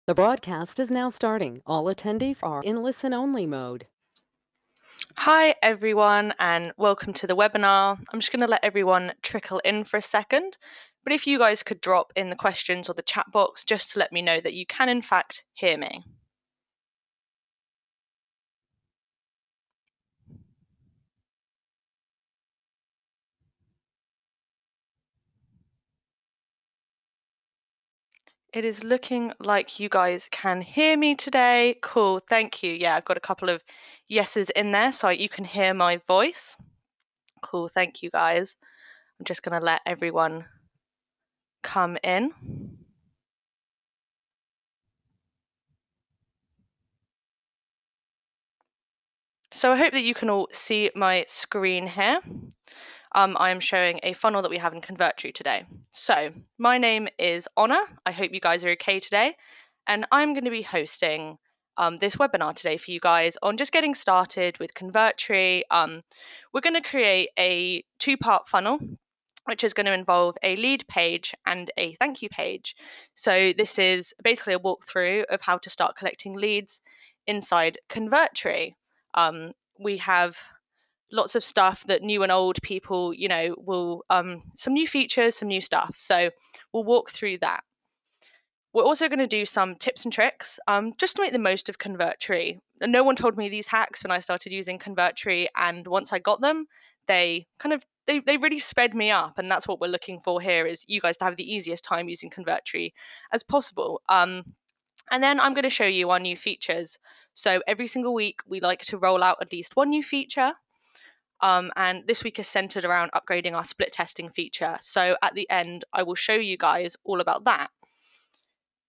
The broadcast is now starting. All attendees are in listen-only mode. Hi everyone and welcome to the webinar. I'm just going to let everyone trickle in for a second, but if you guys could drop in the questions or the chat box just to let me know that you can in fact hear me. It is looking like you guys can hear me today. Cool, thank you. Yeah, I've got a couple of yeses in there so you can hear my voice. Cool, thank you guys. I'm just going to let everyone come in. So I hope that you can all see my screen here. I am showing a funnel that we have in Convertri today. So my name is Honor. I hope you guys are okay today. And I'm going to be hosting this webinar today for you guys on just getting started with Convertri. We're going to create a two-part funnel, which is going to involve a lead page and a thank you page. So this is basically a walkthrough of how to start collecting leads inside Convertri. We have lots of stuff that new and old people, will some new features, some new stuff. So we'll walk through that. We're also going to do some tips and tricks just to make the most of Convertri. No one told me these hacks when I started using Convertri, and once I got them, they really sped me up, and that's what we're looking for here is you guys to have the easiest time using Convertri as possible. And then I'm going to show you our new features. So every single week we like to roll out at least one new feature. And this week is centered around upgrading our split testing feature. So at the end, I will show you guys all about that.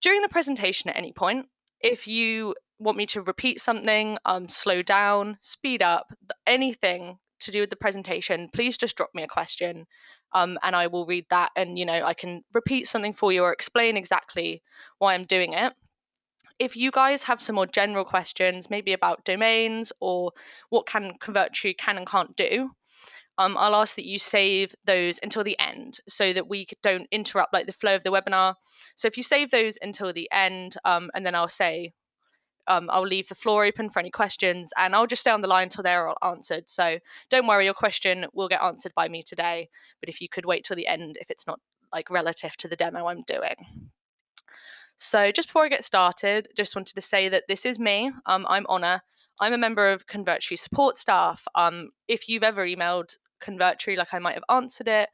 During the presentation at any point, if you want me to repeat something, slow down, speed up, anything to do with the presentation, please just drop me a question and I will read that and, I can repeat something for you or explain exactly why I'm doing it. If you guys have some more general questions, maybe about domains or what Convertri can and can't do, I'll ask that you save those until the end so that we don't interrupt like the flow of the webinar. So if you save those until the end, and then I'll say, I'll leave the floor open for any questions and I'll just stay on the line until they're all answered. So don't worry, your question will get answered by me today. But if you could wait till the end, if it's not like relative to the demo I'm doing. So just before I get started, just wanted to say that this is me. I'm Honor. I'm a member of Convertri support staff. If you've ever emailed Convertri, like I might have answered it,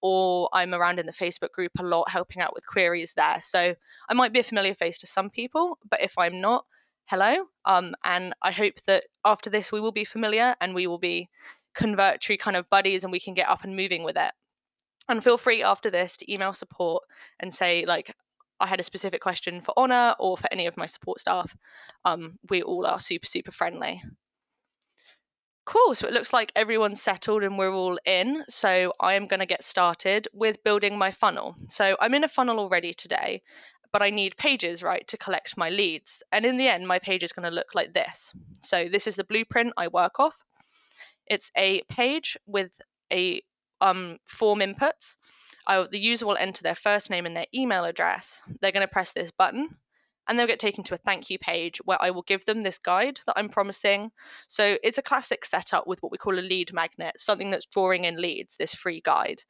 or I'm around in the Facebook group a lot helping out with queries there. So I might be a familiar face to some people, but if I'm not, hello. And I hope that after this we will be familiar and we will be Convertri kind of buddies and we can get up and moving with it. And feel free after this to email support and say, like, I had a specific question for Honor or for any of my support staff. We all are super, super friendly. Cool, so it looks like everyone's settled and we're all in. So I am going to get started with building my funnel. So I'm in a funnel already today, but I need pages, right, to collect my leads. And in the end, my page is going to look like this. So this is the blueprint I work off. It's a page with a form inputs. The user will enter their first name and their email address. They're going to press this button and they'll get taken to a thank you page where I will give them this guide that I'm promising. So it's a classic setup with what we call a lead magnet, something that's drawing in leads, this free guide.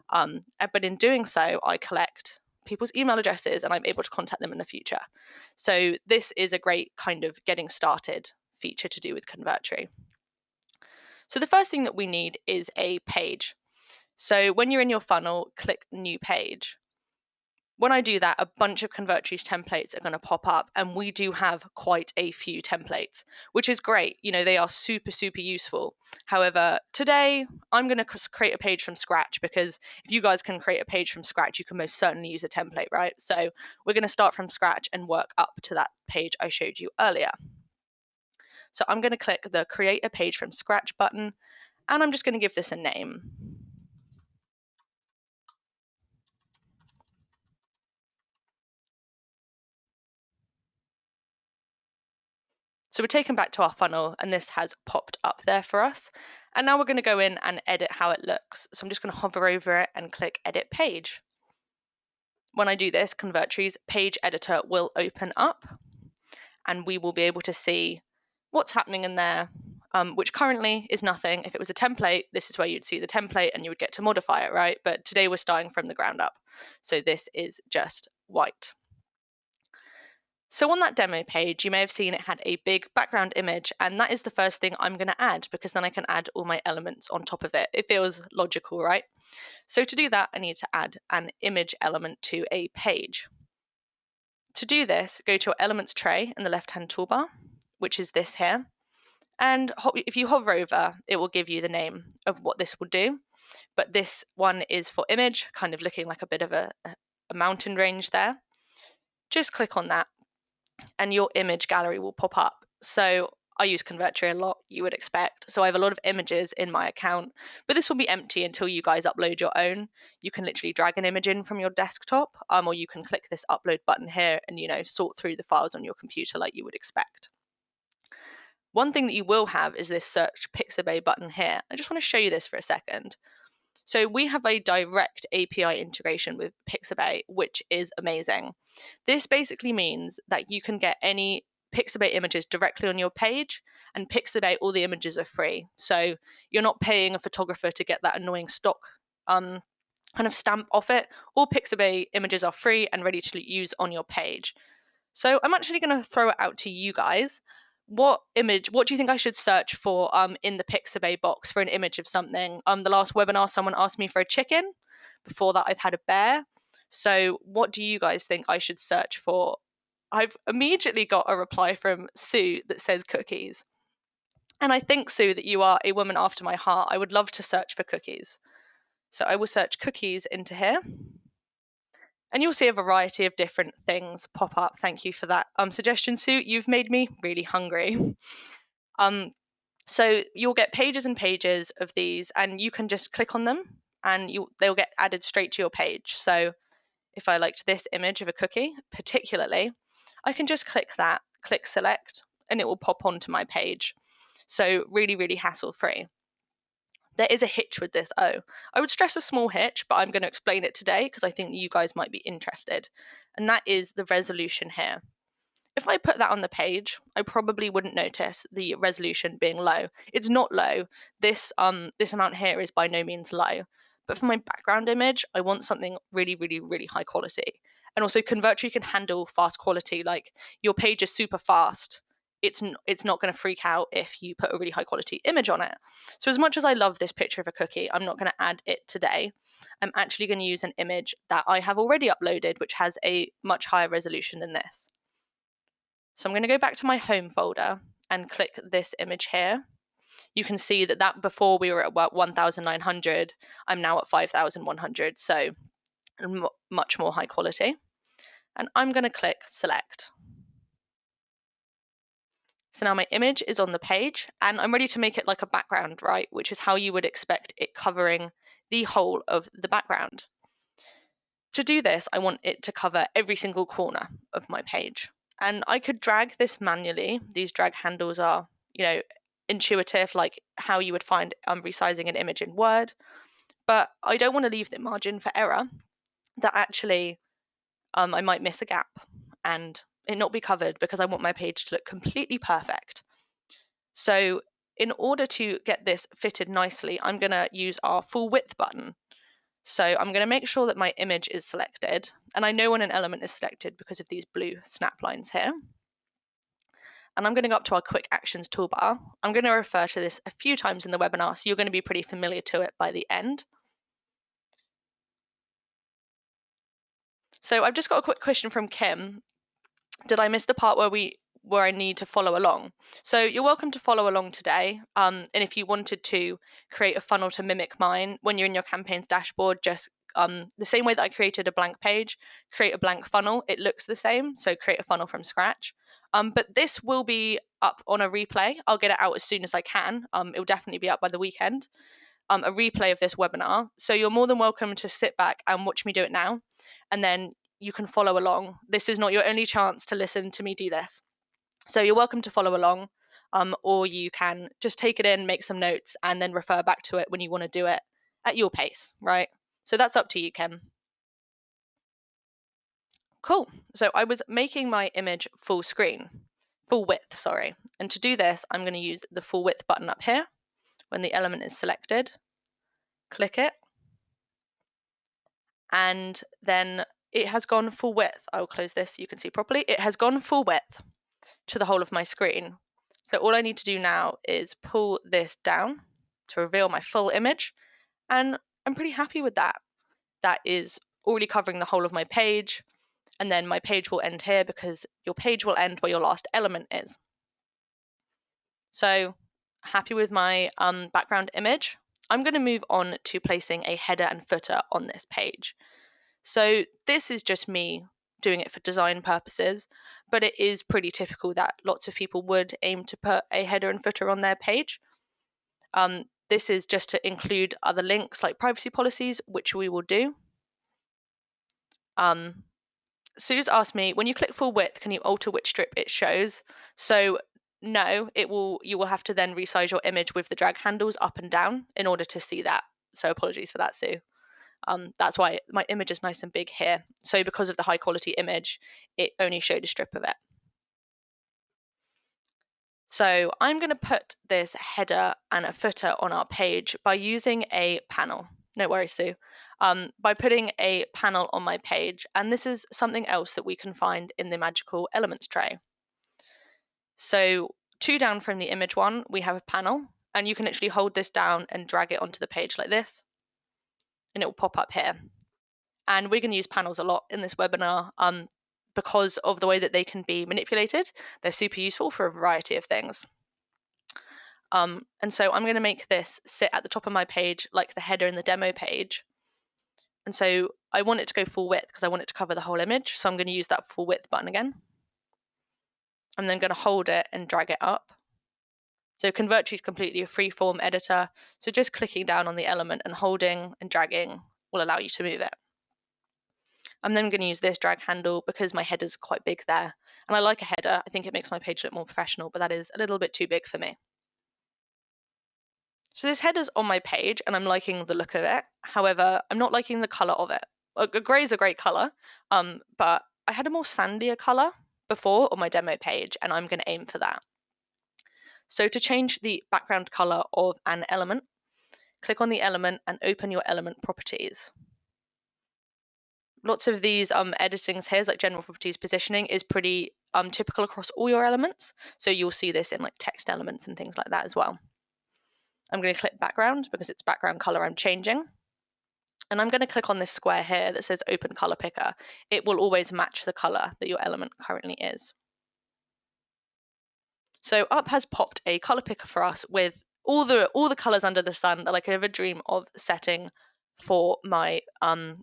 But in doing so, I collect people's email addresses and I'm able to contact them in the future. So this is a great kind of getting started feature to do with Convertri. So the first thing that we need is a page. So when you're in your funnel, click new page. When I do that, a bunch of Convertri's templates are going to pop up, and we do have quite a few templates, which is great. They are super, super useful. However, today I'm going to create a page from scratch because if you guys can create a page from scratch, you can most certainly use a template, right? So we're going to start from scratch and work up to that page I showed you earlier. So I'm going to click the create a page from scratch button, and I'm just going to give this a name. So we're taken back to our funnel and this has popped up there for us. And now we're going to go in and edit how it looks. So I'm just going to hover over it and click edit page. when I do this, Convertri's page editor will open up and we will be able to see what's happening in there, which currently is nothing. If it was a template, this is where you'd see the template and you would get to modify it, right? But today we're starting from the ground up. So this is just white. So on that demo page, you may have seen it had a big background image, and that is the first thing I'm going to add because then I can add all my elements on top of it. It feels logical, right? So to do that, I need to add an image element to a page. To do this, go to your elements tray in the left-hand toolbar, which is this here. And if you hover over, it will give you the name of what this will do. But this one is for image, kind of looking like a bit of a mountain range there. Just click on that and your image gallery will pop up. So I use Convertri a lot, you would expect. So I have a lot of images in my account, but this will be empty until you guys upload your own. You can literally drag an image in from your desktop, or you can click this upload button here and, sort through the files on your computer like you would expect. One thing that you will have is this search Pixabay button here. I just want to show you this for a second. So we have a direct API integration with Pixabay, which is amazing. This basically means that you can get any Pixabay images directly on your page, and Pixabay, all the images are free. So you're not paying a photographer to get that annoying stock kind of stamp off it. All Pixabay images are free and ready to use on your page. So I'm actually going to throw it out to you guys. What do you think I should search for in the Pixabay box for an image of something? The last webinar, someone asked me for a chicken. Before that, I've had a bear. So what do you guys think I should search for? I've immediately got a reply from Sue that says cookies. And I think, Sue, that you are a woman after my heart. I would love to search for cookies. So I will search cookies into here. And you'll see a variety of different things pop up. Thank you for that suggestion, Sue. You've made me really hungry. So you'll get pages and pages of these, and you can just click on them and they'll get added straight to your page. So if I liked this image of a cookie particularly, I can just click that, click select, and it will pop onto my page. So really, really hassle-free. There is a hitch with this. I would stress a small hitch, but I'm going to explain it today because I think you guys might be interested. And that is the resolution here. If I put that on the page, I probably wouldn't notice the resolution being low. It's not low. This amount here is by no means low. But for my background image, I want something really, really, really high quality. And also Convertri can handle fast quality. Like your page is super fast. It's not going to freak out if you put a really high quality image on it. So as much as I love this picture of a cookie, I'm not going to add it today. I'm actually going to use an image that I have already uploaded, which has a much higher resolution than this. So I'm going to go back to my home folder and click this image here. You can see that before we were at about 1,900, I'm now at 5,100, so much more high quality. And I'm going to click select. So now my image is on the page and I'm ready to make it like a background, right? Which is how you would expect it covering the whole of the background. To do this, I want it to cover every single corner of my page. And I could drag this manually. These drag handles are, intuitive, like how you would find resizing an image in Word. But I don't want to leave the margin for error that actually I might miss a gap and it not be covered because I want my page to look completely perfect. So in order to get this fitted nicely, I'm going to use our full width button. So I'm going to make sure that my image is selected, and I know when an element is selected because of these blue snap lines here. And I'm going to go up to our quick actions toolbar. I'm going to refer to this a few times in the webinar, so you're going to be pretty familiar to it by the end. So I've just got a quick question from Kim. Did I miss the part where I need to follow along? So you're welcome to follow along today. And if you wanted to create a funnel to mimic mine when you're in your campaigns dashboard, just the same way that I created a blank page, create a blank funnel. It looks the same, so create a funnel from scratch. But this will be up on a replay. I'll get it out as soon as I can. It will definitely be up by the weekend. A replay of this webinar. So you're more than welcome to sit back and watch me do it now, and then you can follow along. This is not your only chance to listen to me do this. So you're welcome to follow along, or you can just take it in, make some notes, and then refer back to it when you want to do it at your pace, right? So that's up to you, Kim. Cool. So I was making my image full width, sorry. And to do this, I'm going to use the full width button up here. When the element is selected, click it, and then it has gone full width. I will close this so you can see properly. It has gone full width to the whole of my screen. So all I need to do now is pull this down to reveal my full image, and I'm pretty happy with that. That is already covering the whole of my page, and then my page will end here because your page will end where your last element is. So happy with my background image. I'm going to move on to placing a header and footer on this page. So this is just me doing it for design purposes, but it is pretty typical that lots of people would aim to put a header and footer on their page. This is just to include other links like privacy policies, which we will do. Sue's asked me, when you click full width, can you alter which strip it shows? So no, you will have to then resize your image with the drag handles up and down in order to see that. So apologies for that, Sue. That's why my image is nice and big here. So because of the high quality image, it only showed a strip of it. So I'm going to put this header and a footer on our page by using a panel. No worries, Sue. By putting a panel on my page, and this is something else that we can find in the magical elements tray. So 2 down from the image one, we have a panel, and you can actually hold this down and drag it onto the page like this, and it will pop up here. And we're going to use panels a lot in this webinar because of the way that they can be manipulated. They're super useful for a variety of things. And so I'm going to make this sit at the top of my page like the header in the demo page. And so I want it to go full width because I want it to cover the whole image. So I'm going to use that full width button again. I'm then going to hold it and drag it up. So Convertri is completely a free-form editor. So just clicking down on the element and holding and dragging will allow you to move it. I'm then going to use this drag handle because my header's quite big there. And I like a header. I think it makes my page look more professional, but that is a little bit too big for me. So this header's on my page and I'm liking the look of it. However, I'm not liking the color of it. Grey is a great color, but I had a more sandier color before on my demo page, and I'm going to aim for that. So to change the background color of an element, click on the element and open your element properties. Lots of these editings here, like general properties positioning, is pretty typical across all your elements. So you'll see this in like text elements and things like that as well. I'm going to click background because it's background color I'm changing. And I'm going to click on this square here that says open color picker. It will always match the color that your element currently is. So up has popped a color picker for us with all the colors under the sun that I could ever dream of setting for my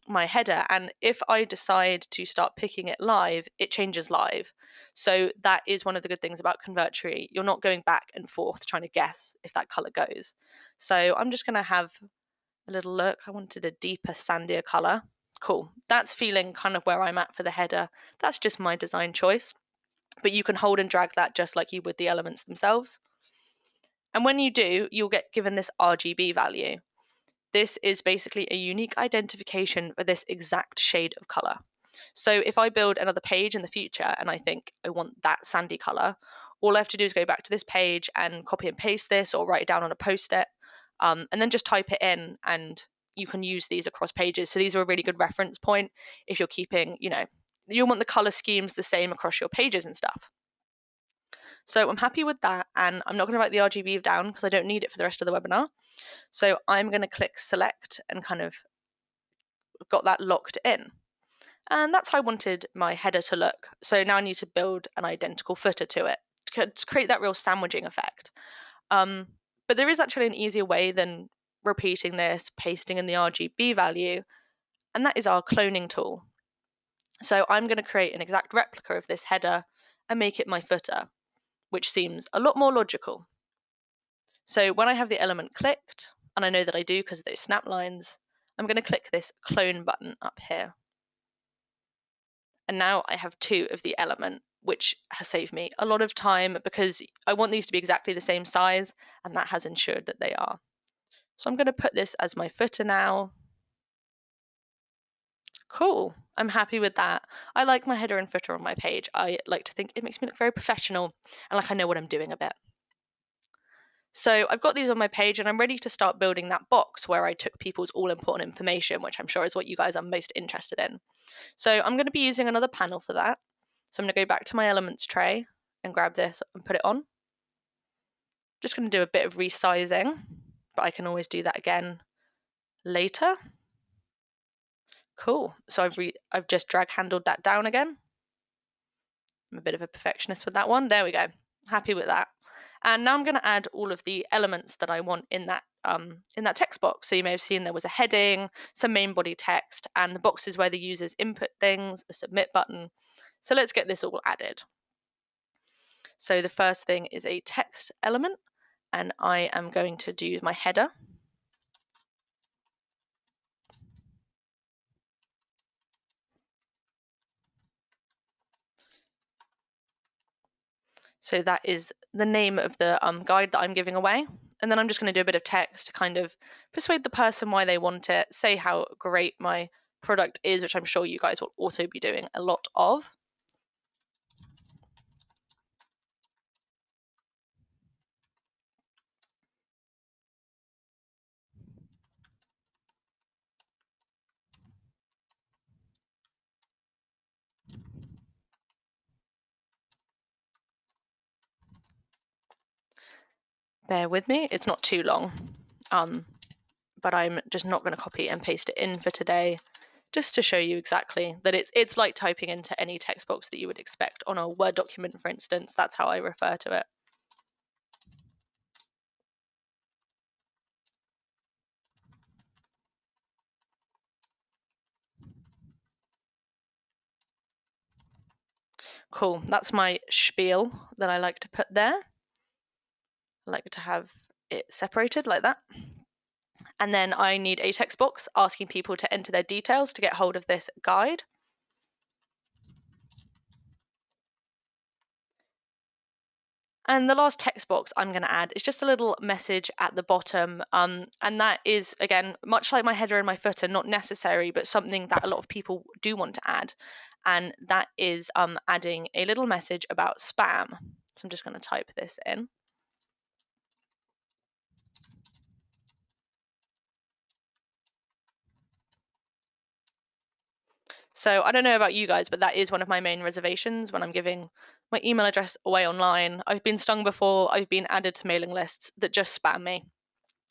my header. And if I decide to start picking it live, it changes live. So that is one of the good things about Convertri. You're not going back and forth trying to guess if that color goes. So I'm just going to have a little look. I wanted a deeper sandier color. Cool. That's feeling kind of where I'm at for the header. That's just my design choice, but you can hold and drag that just like you would the elements themselves. And when you do, you'll get given this RGB value. This is basically a unique identification for this exact shade of color. So if I build another page in the future and I think I want that sandy color, all I have to do is go back to this page and copy and paste this or write it down on a post-it, and then just type it in, and you can use these across pages. So these are a really good reference point if you're keeping, you want the color schemes the same across your pages and stuff. So I'm happy with that, and I'm not going to write the RGB down because I don't need it for the rest of the webinar. So I'm going to click select and kind of got that locked in. And that's how I wanted my header to look. So now I need to build an identical footer to it to create that real sandwiching effect. But there is actually an easier way than repeating this, pasting in the RGB value, and that is our cloning tool. So I'm going to create an exact replica of this header and make it my footer, which seems a lot more logical. So when I have the element clicked, and I know that I do because of those snap lines, I'm going to click this clone button up here. And now I have 2 of the element, which has saved me a lot of time because I want these to be exactly the same size, and that has ensured that they are. So I'm going to put this as my footer now. Cool. I'm happy with that. I like my header and footer on my page. I like to think it makes me look very professional and like I know what I'm doing a bit. So I've got these on my page and I'm ready to start building that box where I took people's all important information, which I'm sure is what you guys are most interested in. So I'm going to be using another panel for that. So I'm going to go back to my elements tray and grab this and put it on. Just going to do a bit of resizing, but I can always do that again later. Cool. So I've just drag handled that down again. I'm a bit of a perfectionist with that one. There we go. Happy with that. And now I'm going to add all of the elements that I want in that text box. So you may have seen there was a heading, some main body text, and the boxes where the users input things, a submit button. So let's get this all added. So the first thing is a text element, and I am going to do my header. So that is the name of the guide that I'm giving away. And then I'm just going to do a bit of text to kind of persuade the person why they want it, say how great my product is, which I'm sure you guys will also be doing a lot of. Bear with me, it's not too long, but I'm just not going to copy and paste it in for today, just to show you exactly that it's like typing into any text box that you would expect on a Word document, for instance. That's how I refer to it. Cool, that's my spiel that I like to put there. I like to have it separated like that. And then I need a text box asking people to enter their details to get hold of this guide. And the last text box I'm going to add is just a little message at the bottom. And that is, again, much like my header and my footer, not necessary, but something that a lot of people do want to add. And that is adding a little message about spam. So I'm just going to type this in. So I don't know about you guys, but that is one of my main reservations when I'm giving my email address away online. I've been stung before, I've been added to mailing lists that just spam me.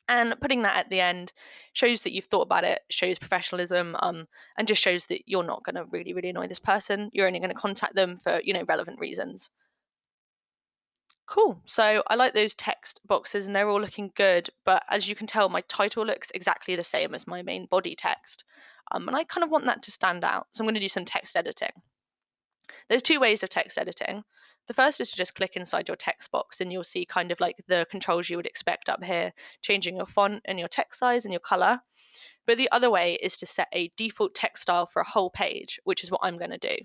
And putting that at the end shows that you've thought about it, shows professionalism, and just shows that you're not going to really, really annoy this person. You're only going to contact them for, relevant reasons. Cool. So I like those text boxes and they're all looking good, but as you can tell, my title looks exactly the same as my main body text. And I kind of want that to stand out. So I'm going to do some text editing. There's two ways of text editing. The first is to just click inside your text box and you'll see kind of like the controls you would expect up here, changing your font and your text size and your color. But the other way is to set a default text style for a whole page, which is what I'm going to do.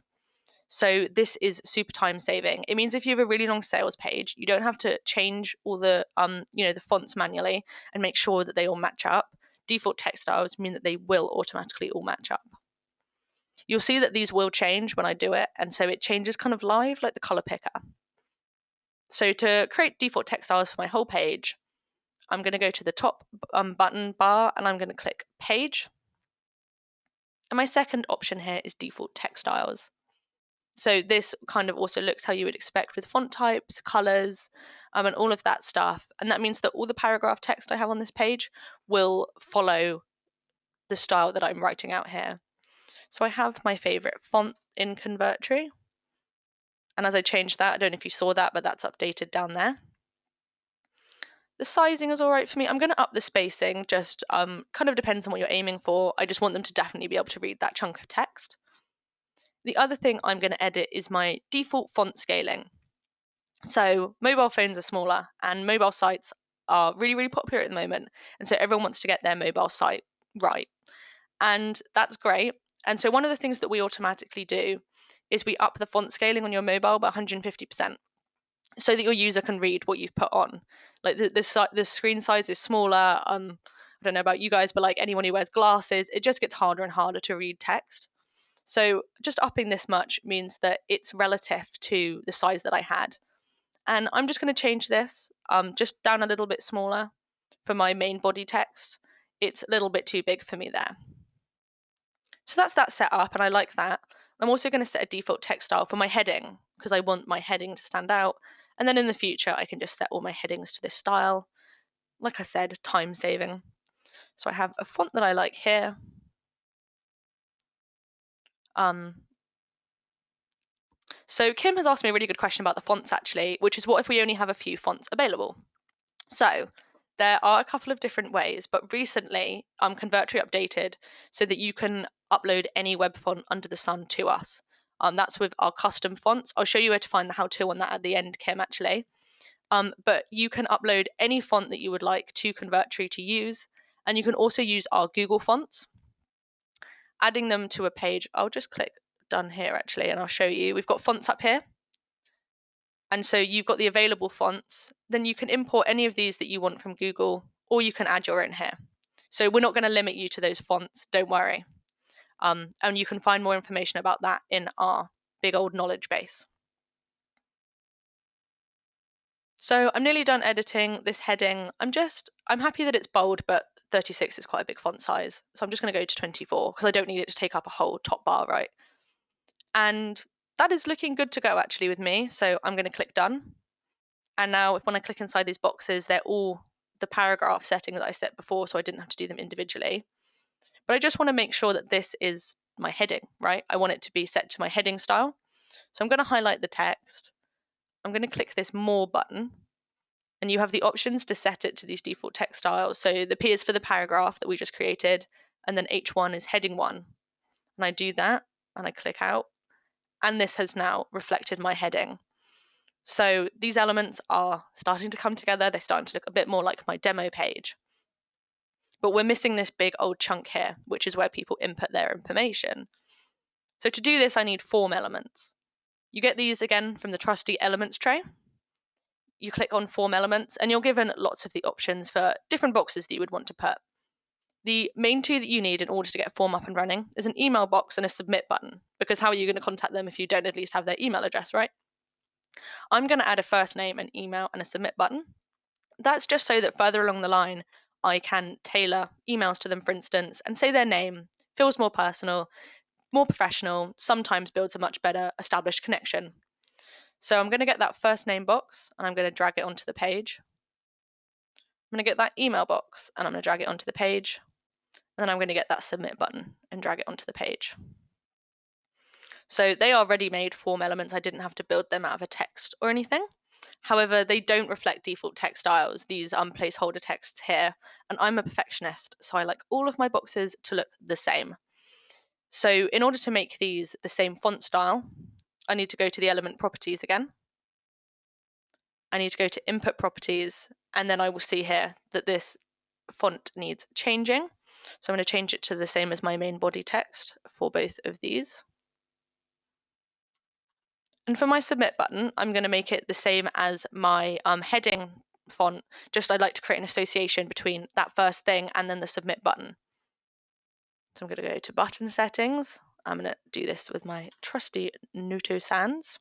So this is super time saving. It means if you have a really long sales page, you don't have to change all the the fonts manually and make sure that they all match up. Default text styles mean that they will automatically all match up. You'll see that these will change when I do it, and so it changes kind of live like the color picker. So to create default text styles for my whole page, I'm going to go to the top button bar and I'm going to click page. And my second option here is default text styles. So this kind of also looks how you would expect with font types, colors, and all of that stuff. And that means that all the paragraph text I have on this page will follow the style that I'm writing out here. So I have my favorite font in Convertri. And as I changed that, I don't know if you saw that, but that's updated down there. The sizing is all right for me. I'm going to up the spacing, just kind of depends on what you're aiming for. I just want them to definitely be able to read that chunk of text. The other thing I'm going to edit is my default font scaling. So mobile phones are smaller and mobile sites are really, really popular at the moment. And so everyone wants to get their mobile site right. And that's great. And so one of the things that we automatically do is we up the font scaling on your mobile by 150% so that your user can read what you've put on. Like the screen size is smaller. I don't know about you guys, but like anyone who wears glasses, it just gets harder and harder to read text. So just upping this much means that it's relative to the size that I had. And I'm just going to change this just down a little bit smaller for my main body text. It's a little bit too big for me there. So that's that set up, and I like that. I'm also going to set a default text style for my heading because I want my heading to stand out. And then in the future, I can just set all my headings to this style. Like I said, time saving. So I have a font that I like here. So Kim has asked me a really good question about the fonts actually, which is what if we only have a few fonts available? So there are a couple of different ways, but recently Convertri updated so that you can upload any web font under the sun to us. That's with our custom fonts. I'll show you where to find the how-to on that at the end, Kim, actually. But you can upload any font that you would like to Convertri to use, and you can also use our Google fonts. Adding them to a page, I'll just click done here actually, and I'll show you. We've got fonts up here. And so you've got the available fonts, then you can import any of these that you want from Google, or you can add your own here. So we're not going to limit you to those fonts, don't worry. And you can find more information about that in our big old knowledge base. So I'm nearly done editing this heading. I'm happy that it's bold, but 36 is quite a big font size. So I'm just going to go to 24 because I don't need it to take up a whole top bar, right? And that is looking good to go actually with me. So I'm going to click done. And now when I click inside these boxes, they're all the paragraph setting that I set before, so I didn't have to do them individually. But I just want to make sure that this is my heading, right? I want it to be set to my heading style. So I'm going to highlight the text. I'm going to click this More button. And you have the options to set it to these default text styles. So the P is for the paragraph that we just created, and then H1 is heading 1. And I do that, and I click out. And this has now reflected my heading. So these elements are starting to come together. They're starting to look a bit more like my demo page. But we're missing this big old chunk here, which is where people input their information. So to do this, I need form elements. You get these again from the trusty elements tray. You click on form elements and you're given lots of the options for different boxes that you would want to put. The main two that you need in order to get a form up and running is an email box and a submit button, because how are you going to contact them if you don't at least have their email address, right? I'm going to add a first name, an email, and a submit button. That's just so that further along the line, I can tailor emails to them, for instance, and say their name, feels more personal, more professional, sometimes builds a much better established connection. So I'm going to get that first name box and I'm going to drag it onto the page. I'm going to get that email box and I'm going to drag it onto the page. And then I'm going to get that submit button and drag it onto the page. So they are ready-made form elements. I didn't have to build them out of a text or anything. However, they don't reflect default text styles, these placeholder texts here. And I'm a perfectionist, so I like all of my boxes to look the same. So in order to make these the same font style, I need to go to the element properties again. I need to go to input properties, and then I will see here that this font needs changing. So I'm going to change it to the same as my main body text for both of these. And for my submit button, I'm going to make it the same as my heading font, just I'd like to create an association between that first thing and then the submit button. So I'm going to go to button settings. I'm going to do this with my trusty Nuto Sans.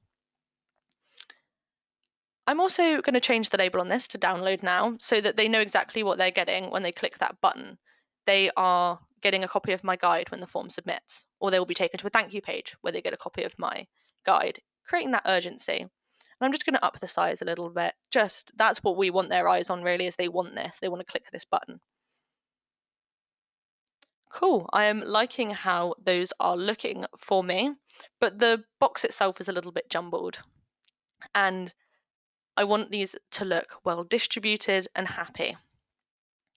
I'm also going to change the label on this to download now so that they know exactly what they're getting when they click that button. They are getting a copy of my guide when the form submits, or they will be taken to a thank you page where they get a copy of my guide, creating that urgency. And I'm just going to up the size a little bit. That's what we want their eyes on really, is they want this. They want to click this button. Cool, I am liking how those are looking for me, but the box itself is a little bit jumbled. And I want these to look well distributed and happy.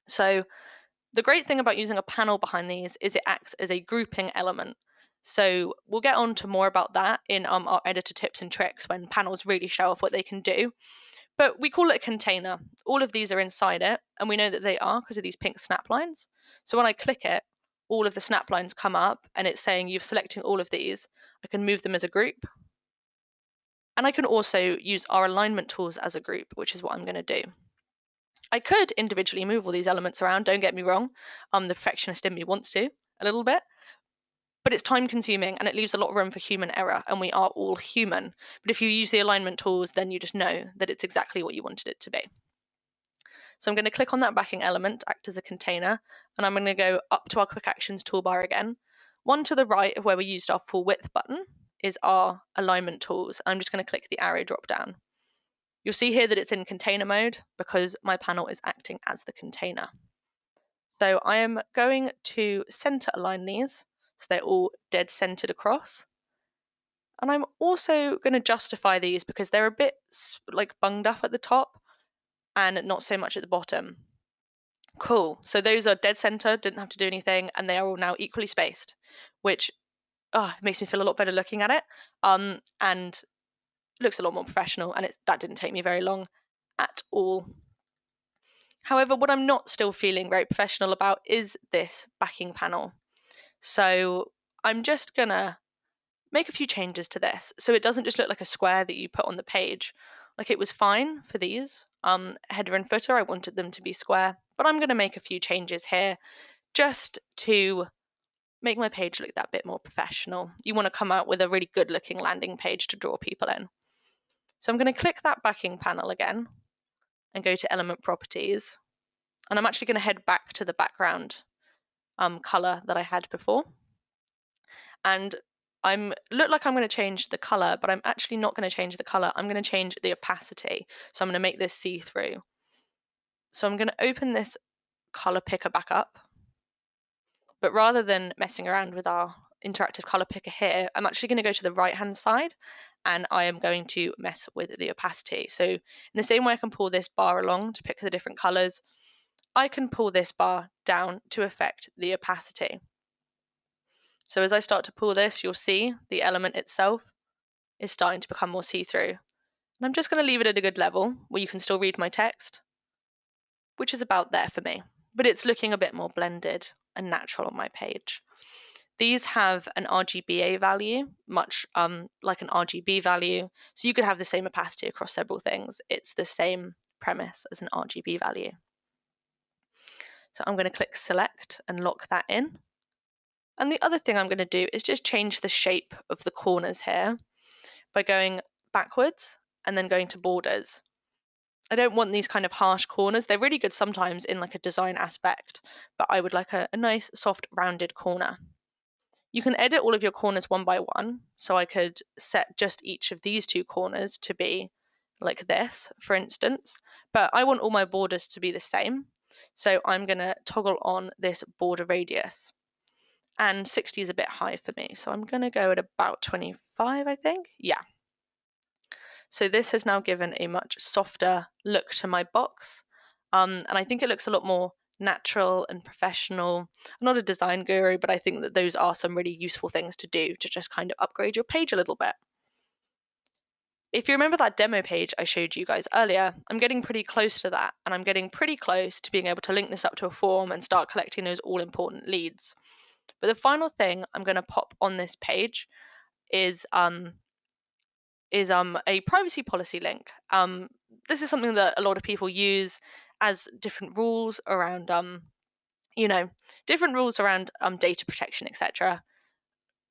So the great thing about using a panel behind these is it acts as a grouping element. So we'll get on to more about that in our editor tips and tricks when panels really show off what they can do. But we call it a container. All of these are inside it, and we know that they are because of these pink snap lines. So when I click it, all of the snap lines come up and it's saying you've selected all of these. I can move them as a group. And I can also use our alignment tools as a group, which is what I'm going to do. I could individually move all these elements around, don't get me wrong. The perfectionist in me wants to a little bit. but it's time consuming and it leaves a lot of room for human error, and we are all human. But if you use the alignment tools, then you just know that it's exactly what you wanted it to be. So I'm going to click on that backing element, act as a container, and I'm going to go up to our quick actions toolbar again. One to the right of where we used our full width button is our alignment tools. I'm just going to click the arrow drop down. You'll see here that it's in container mode because my panel is acting as the container. So I am going to center align these so they're all dead centered across. And I'm also going to justify these because they're a bit like bunged up at the top and not so much at the bottom. Cool. So those are dead center, didn't have to do anything, and they are all now equally spaced, which makes me feel a lot better looking at it. And looks a lot more professional, and that didn't take me very long at all. However, what I'm not still feeling very professional about is this backing panel. So I'm just gonna make a few changes to this so it doesn't just look like a square that you put on the page. Like, it was fine for these header and footer, I wanted them to be square, but I'm going to make a few changes here just to make my page look that bit more professional. You want to come out with a really good looking landing page to draw people in. So I'm going to click that backing panel again and go to element properties, and I'm actually going to head back to the background color that I had before, and look like I'm going to change the color, but I'm actually not going to change the color. I'm going to change the opacity. So I'm going to make this see-through. So I'm going to open this color picker back up, but rather than messing around with our interactive color picker here, I'm actually going to go to the right hand side and I am going to mess with the opacity. So in the same way I can pull this bar along to pick the different colors, I can pull this bar down to affect the opacity. So as I start to pull this, you'll see the element itself is starting to become more see-through. And I'm just going to leave it at a good level where you can still read my text, which is about there for me, but it's looking a bit more blended and natural on my page. These have an RGBA value, much like an RGB value, so you could have the same opacity across several things. It's the same premise as an RGB value. So I'm going to click select and lock that in. And the other thing I'm going to do is just change the shape of the corners here by going backwards and then going to borders. I don't want these kind of harsh corners. They're really good sometimes in like a design aspect, but I would like a nice soft rounded corner. You can edit all of your corners one by one. So I could set just each of these two corners to be like this, for instance, but I want all my borders to be the same. So I'm going to toggle on this border radius. And 60 is a bit high for me, so I'm going to go at about 25, I think. Yeah. So this has now given a much softer look to my box, and I think it looks a lot more natural and professional. I'm not a design guru, but I think that those are some really useful things to do to just kind of upgrade your page a little bit. If you remember that demo page I showed you guys earlier, I'm getting pretty close to that, and I'm getting pretty close to being able to link this up to a form and start collecting those all-important leads. But the final thing I'm going to pop on this page is a privacy policy link. This is something that a lot of people use as different rules around different rules around data protection, etc.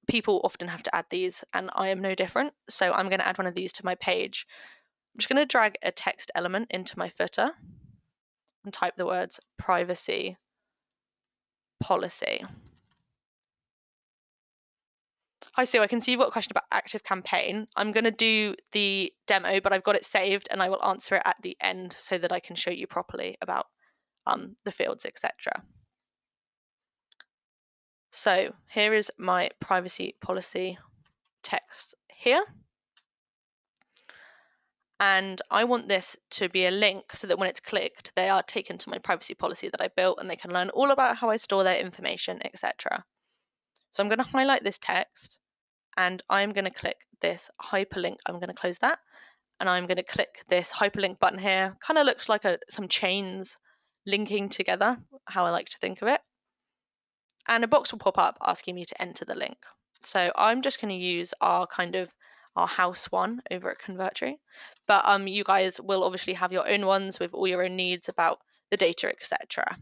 People often have to add these, and I am no different. So I'm going to add one of these to my page. I'm just going to drag a text element into my footer and type the words privacy policy. Hi Sue, I can see you've got a question about Active Campaign. I'm going to do the demo, but I've got it saved and I will answer it at the end so that I can show you properly about the fields, etc. So here is my privacy policy text here. And I want this to be a link so that when it's clicked, they are taken to my privacy policy that I built and they can learn all about how I store their information, etc. So I'm going to highlight this text and I'm going to click this hyperlink. I'm going to close that and I'm going to click this hyperlink button here. Kind of looks like some chains linking together, how I like to think of it. And a box will pop up asking me to enter the link. So I'm just going to use our house one over at Convertri, but you guys will obviously have your own ones with all your own needs about the data, etc.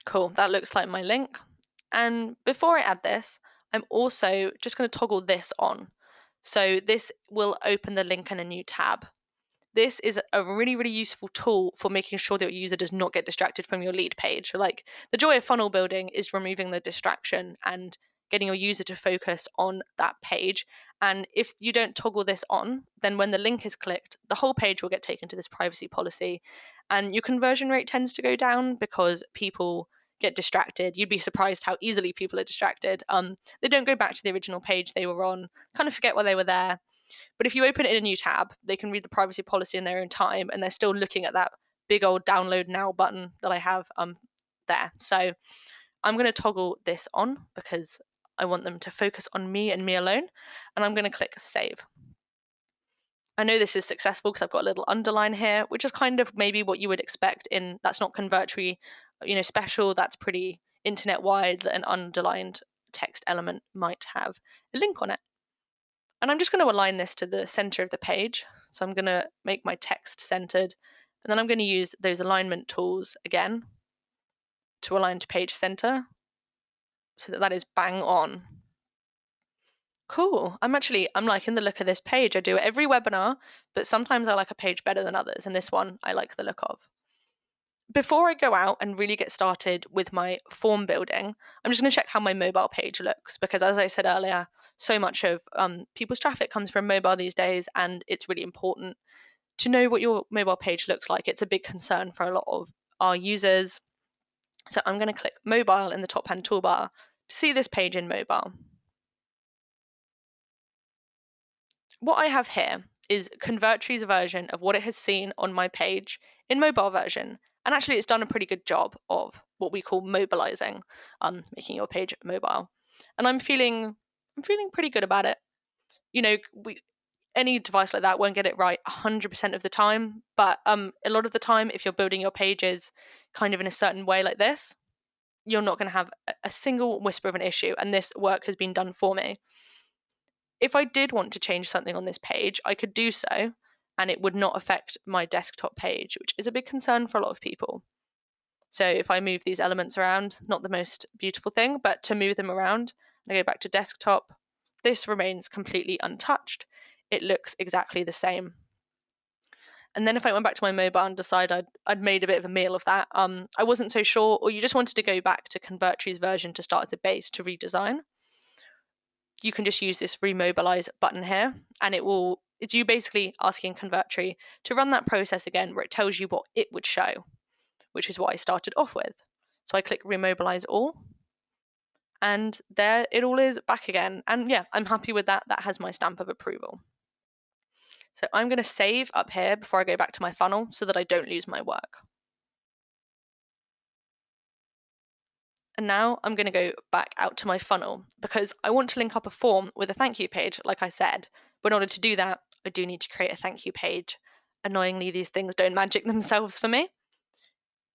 Cool, that looks like my link. And before I add this, I'm also just going to toggle this on. So this will open the link in a new tab. This is a really, really useful tool for making sure that your user does not get distracted from your lead page. Like, the joy of funnel building is removing the distraction and getting your user to focus on that page. And if you don't toggle this on, then when the link is clicked, the whole page will get taken to this privacy policy, and your conversion rate tends to go down because people get distracted. You'd be surprised how easily people are distracted. They don't go back to the original page they were on, kind of forget why they were there. But if you open it in a new tab, they can read the privacy policy in their own time, and they're still looking at that big old download now button that I have there. So I'm going to toggle this on because I want them to focus on me and me alone, and I'm going to click save. I know this is successful because I've got a little underline here, which is kind of maybe what you would expect in, that's not Convertri, special, that's pretty internet wide that an underlined text element might have a link on it. And I'm just going to align this to the center of the page. So I'm going to make my text centered, and then I'm going to use those alignment tools again to align to page center so that that is bang on. Cool. I'm liking the look of this page. I do it every webinar, but sometimes I like a page better than others, and this one I like the look of. Before I go out and really get started with my form building, I'm just going to check how my mobile page looks, because as I said earlier, so much of people's traffic comes from mobile these days, and it's really important to know what your mobile page looks like. It's a big concern for a lot of our users. So I'm going to click mobile in the top hand toolbar to see this page in mobile. What I have here is Convertri's version of what it has seen on my page in mobile version. And actually it's done a pretty good job of what we call mobilizing, making your page mobile. And I'm feeling pretty good about it. Any device like that won't get it right 100% of the time, but a lot of the time, if you're building your pages kind of in a certain way like this, you're not going to have a single whisper of an issue, and this work has been done for me. If I did want to change something on this page, I could do so, and it would not affect my desktop page, which is a big concern for a lot of people. So if I move these elements around, not the most beautiful thing, but to move them around, and I go back to desktop, this remains completely untouched. It looks exactly the same. And then if I went back to my mobile and decided I'd made a bit of a meal of that, I wasn't so sure, or you just wanted to go back to Convertri's version to start as a base to redesign, you can just use this remobilize button here, and it's you basically asking Convertri to run that process again where it tells you what it would show, which is what I started off with. So I click remobilize all, and there it all is back again. And yeah, I'm happy with that. That has my stamp of approval. So I'm going to save up here before I go back to my funnel so that I don't lose my work. And now I'm going to go back out to my funnel because I want to link up a form with a thank you page, like I said. But in order to do that, I do need to create a thank you page. Annoyingly, these things don't magic themselves for me.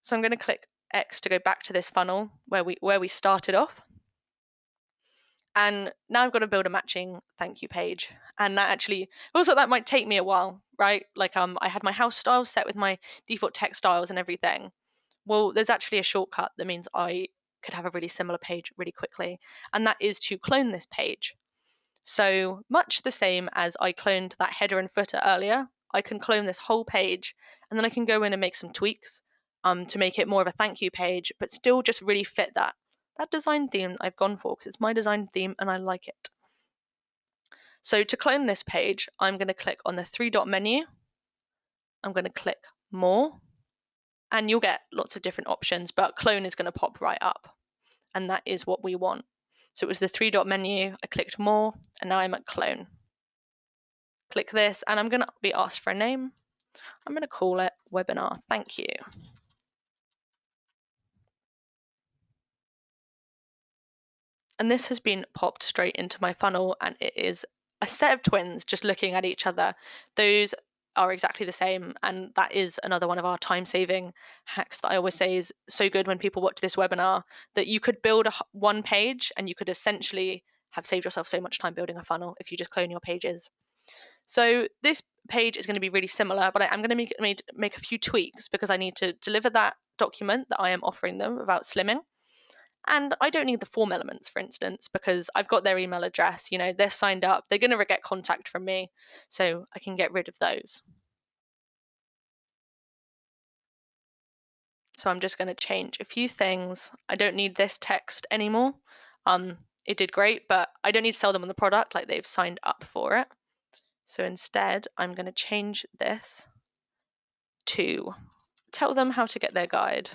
So I'm going to click X to go back to this funnel where we started off. And now I've got to build a matching thank you page. And that might take me a while, right? Like I had my house styles set with my default text styles and everything. Well, there's actually a shortcut that means I could have a really similar page really quickly, and that is to clone this page. So much the same as I cloned that header and footer earlier, I can clone this whole page, and then I can go in and make some tweaks to make it more of a thank you page, but still just really fit that design theme I've gone for, because it's my design theme and I like it. So to clone this page, I'm going to click on the 3-dot menu. I'm going to click more, and you'll get lots of different options, but clone is going to pop right up, and that is what we want. So it was the 3-dot menu, I clicked more, and now I'm at clone. Click this, and I'm going to be asked for a name. I'm going to call it webinar thank you. And this has been popped straight into my funnel, and it is a set of twins just looking at each other. Those are exactly the same, and that is another one of our time-saving hacks that I always say is so good when people watch this webinar, that you could build one page and you could essentially have saved yourself so much time building a funnel if you just clone your pages. So this page is going to be really similar, but I'm going to make a few tweaks because I need to deliver that document that I am offering them about slimming. And I don't need the form elements, for instance, because I've got their email address, they're signed up, they're going to get contact from me, so I can get rid of those. So I'm just going to change a few things. I don't need this text anymore. It did great, but I don't need to sell them on the product, like they've signed up for it. So instead, I'm going to change this to tell them how to get their guide.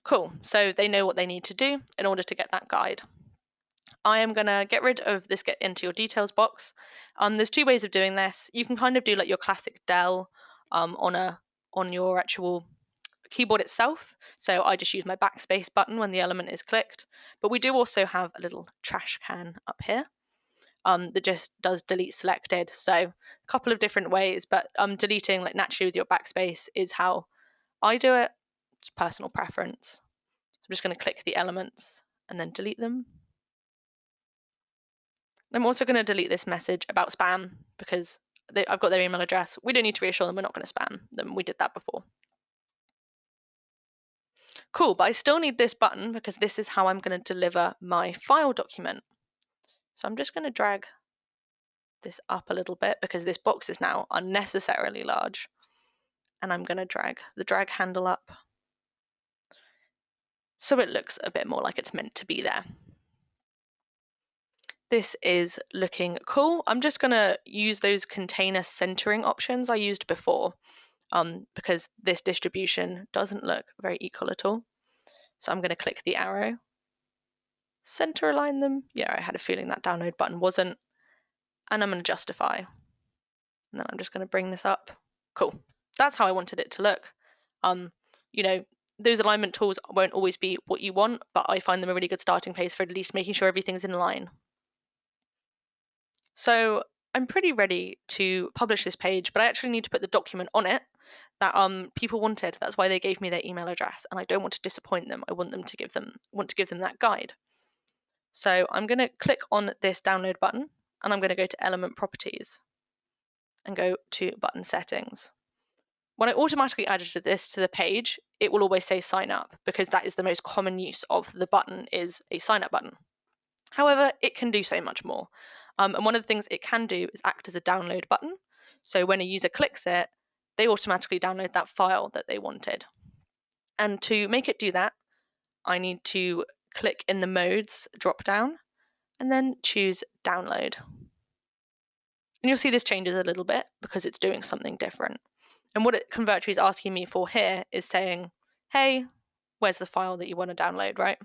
Cool, so they know what they need to do in order to get that guide. I am going to get rid of this get into your details box. There's two ways of doing this. You can kind of do like your classic del on your actual keyboard itself. So I just use my backspace button when the element is clicked. But we do also have a little trash can up here that just does delete selected. So a couple of different ways, but deleting like naturally with your backspace is how I do it. It's personal preference. So I'm just going to click the elements and then delete them. I'm also going to delete this message about spam because I've got their email address. We don't need to reassure them we're not going to spam them. We did that before. Cool, but I still need this button because this is how I'm going to deliver my file document. So I'm just going to drag this up a little bit because this box is now unnecessarily large. And I'm going to drag the drag handle up so it looks a bit more like it's meant to be there. This is looking cool. I'm just going to use those container centering options I used before because this distribution doesn't look very equal at all. So I'm going to click the arrow, center align them. Yeah, I had a feeling that download button wasn't. And I'm going to justify. And then I'm just going to bring this up. Cool. That's how I wanted it to look. Those alignment tools won't always be what you want, but I find them a really good starting place for at least making sure everything's in line. So I'm pretty ready to publish this page, but I actually need to put the document on it that people wanted. That's why they gave me their email address, and I don't want to disappoint them. I want to give them that guide. So I'm going to click on this download button, and I'm going to go to element properties and go to button settings. When I automatically added this to the page, it will always say sign up because that is the most common use of the button is a sign up button. However, it can do so much more. And one of the things it can do is act as a download button. So when a user clicks it, they automatically download that file that they wanted. And to make it do that, I need to click in the modes drop down and then choose download. And you'll see this changes a little bit because it's doing something different. And what Convertri is asking me for here is saying, hey, where's the file that you want to download, right?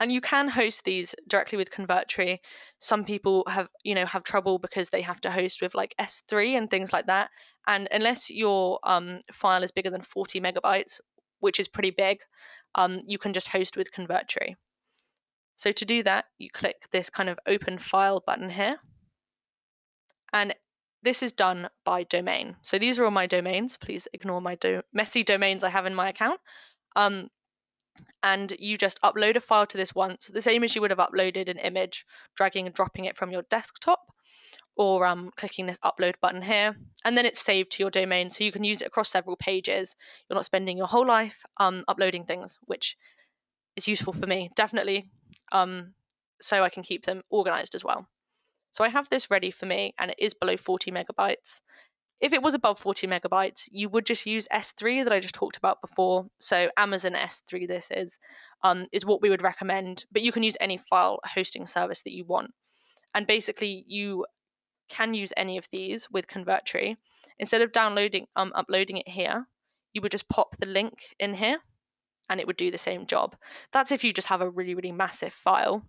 And you can host these directly with Convertri. Some people have trouble because they have to host with like S3 and things like that. And unless your file is bigger than 40 megabytes, which is pretty big, you can just host with Convertri. So to do that, you click this kind of open file button here. And this is done by domain. So these are all my domains. Please ignore my messy domains I have in my account. And you just upload a file to this once, the same as you would have uploaded an image, dragging and dropping it from your desktop, or clicking this upload button here, and then it's saved to your domain so you can use it across several pages. You're not spending your whole life uploading things, which is useful for me, definitely, so I can keep them organized as well. So I have this ready for me, and it is below 40 megabytes. If it was above 40 megabytes, you would just use S3 that I just talked about before. So Amazon S3 this is what we would recommend, but you can use any file hosting service that you want. And basically you can use any of these with Convertri. Instead of uploading it here, you would just pop the link in here and it would do the same job. That's if you just have a really, really massive file.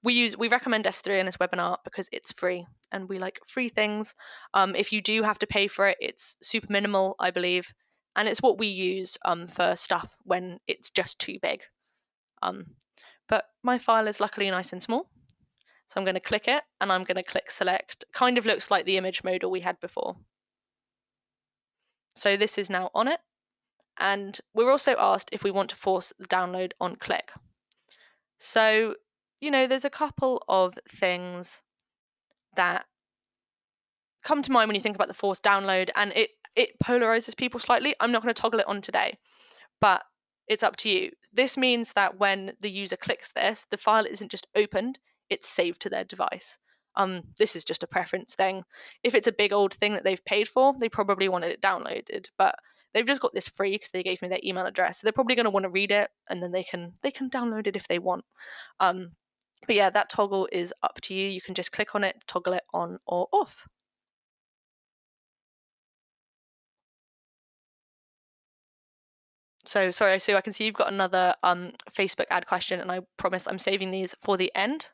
We recommend S3 in this webinar because it's free and we like free things. If you do have to pay for it, it's super minimal, I believe, and it's what we use for stuff when it's just too big. But my file is luckily nice and small, so I'm going to click it and I'm going to click select. Kind of looks like the image modal we had before. So this is now on it, And we're also asked if we want to force the download on click. So, there's a couple of things that come to mind when you think about the forced download, and it polarizes people slightly. I'm not going to toggle it on today, but it's up to you. This means that when the user clicks this, the file isn't just opened, it's saved to their device. This is just a preference thing. If it's a big old thing that they've paid for, they probably wanted it downloaded, but they've just got this free because they gave me their email address. So they're probably going to want to read it, and then they can download it if they want. But yeah, that toggle is up to you. You can just click on it, toggle it on or off. So sorry, Sue, I can see you've got another Facebook ad question, and I promise I'm saving these for the end.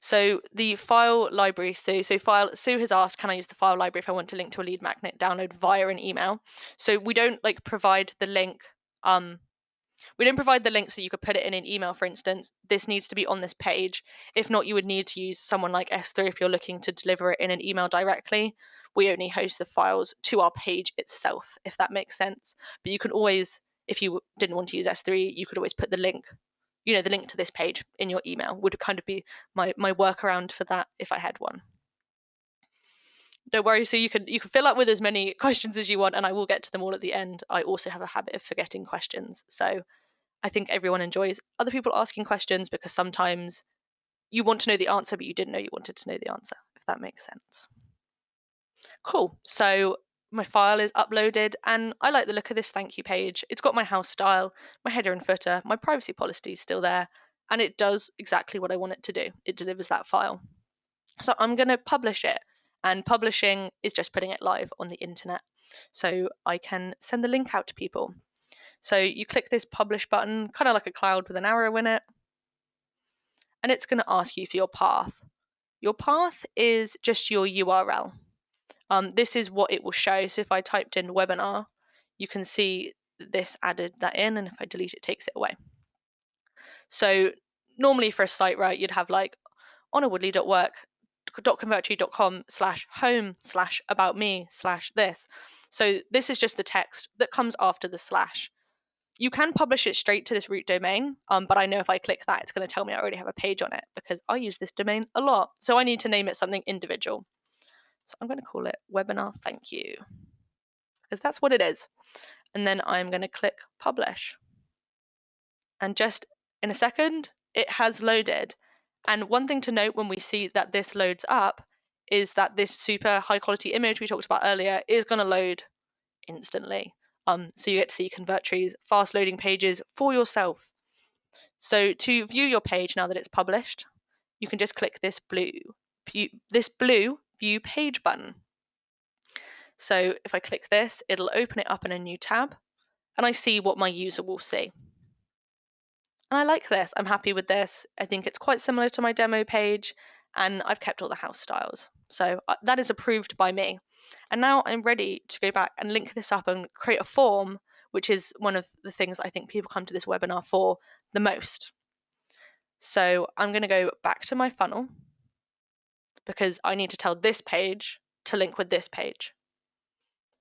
So the file library, Sue has asked, can I use the file library if I want to link to a lead magnet download via an email? So we don't provide the link. We don't provide the link so you could put it in an email, for instance. This needs to be on this page. If not, you would need to use someone like S3 if you're looking to deliver it in an email directly. We only host the files to our page itself, if that makes sense. But you can always, if you didn't want to use S3, you could always put the link, the link to this page in your email would kind of be my workaround for that if I had one. Don't worry, so you can fill up with as many questions as you want, and I will get to them all at the end. I also have a habit of forgetting questions, so I think everyone enjoys other people asking questions because sometimes you want to know the answer, but you didn't know you wanted to know the answer, if that makes sense. Cool. So my file is uploaded, and I like the look of this thank you page. It's got my house style, my header and footer, my privacy policy is still there, and it does exactly what I want it to do. It delivers that file. So I'm going to publish it, and publishing is just putting it live on the internet. So I can send the link out to people. So you click this publish button, kind of like a cloud with an arrow in it, and it's going to ask you for your path. Your path is just your URL. This is what it will show. So if I typed in webinar, you can see this added that in, and if I delete it, it takes it away. So normally for a site, right, you'd have honawoodley.work.convertri.com/home/about-me/this. So this is just the text that comes after the slash. You can publish it straight to this root domain, but I know if I click that, it's going to tell me I already have a page on it because I use this domain a lot. So I need to name it something individual. So I'm going to call it webinar thank you because that's what it is. And then I'm going to click publish. And just in a second, it has loaded. And one thing to note when we see that this loads up is that this super high quality image we talked about earlier is going to load instantly. So you get to see Convertri's fast loading pages for yourself. So to view your page now that it's published, you can just click this blue view page button. So if I click this, it'll open it up in a new tab, and I see what my user will see. And I like this. I'm happy with this. I think it's quite similar to my demo page, and I've kept all the house styles. So that is approved by me. And now I'm ready to go back and link this up and create a form, which is one of the things I think people come to this webinar for the most. So I'm going to go back to my funnel because I need to tell this page to link with this page.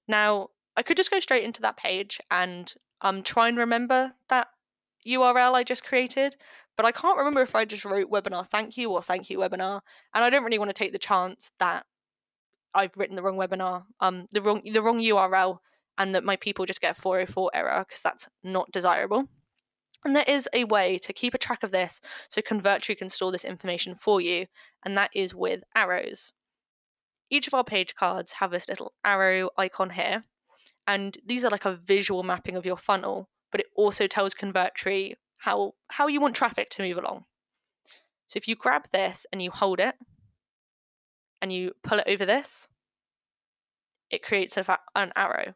Now, I could just go straight into that page and try and remember that URL I just created, but I can't remember if I just wrote webinar thank you or thank you webinar, and I don't really want to take the chance that I've written the wrong webinar, the wrong URL, and that my people just get a 404 error, because that's not desirable. And there is a way to keep a track of this so Convertri can store this information for you, and that is with arrows. Each of our page cards have this little arrow icon here, and these are like a visual mapping of your funnel, but it also tells Convertri how you want traffic to move along. So if you grab this and you hold it and you pull it over this, it creates an arrow.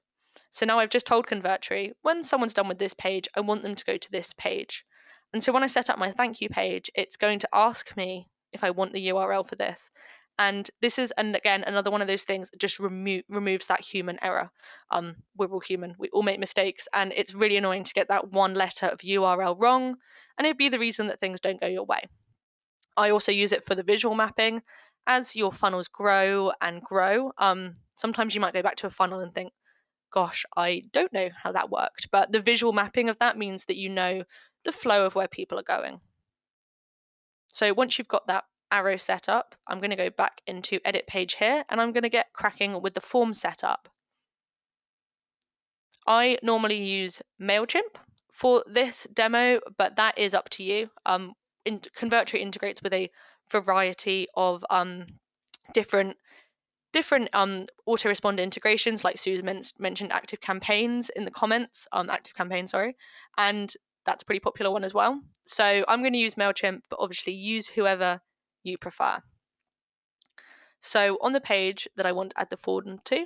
So now I've just told Convertri, when someone's done with this page, I want them to go to this page. And so when I set up my thank you page, it's going to ask me if I want the URL for this. And this is, and again, another one of those things that just removes that human error. We're all human, we all make mistakes, and it's really annoying to get that one letter of URL wrong, and it'd be the reason that things don't go your way. I also use it for the visual mapping, as your funnels grow and grow, sometimes you might go back to a funnel and think, gosh, I don't know how that worked. But the visual mapping of that means that you know the flow of where people are going. So once you've got that arrow set up, I'm going to go back into edit page here, and I'm going to get cracking with the form setup. I normally use MailChimp for this demo, but that is up to you. Convertri integrates with a variety of different autoresponder integrations, like Susan mentioned Active Campaigns in the comments, Active Campaign, sorry, and that's a pretty popular one as well. So I'm going to use MailChimp, but obviously use whoever you prefer. So on the page that I want to add the form to,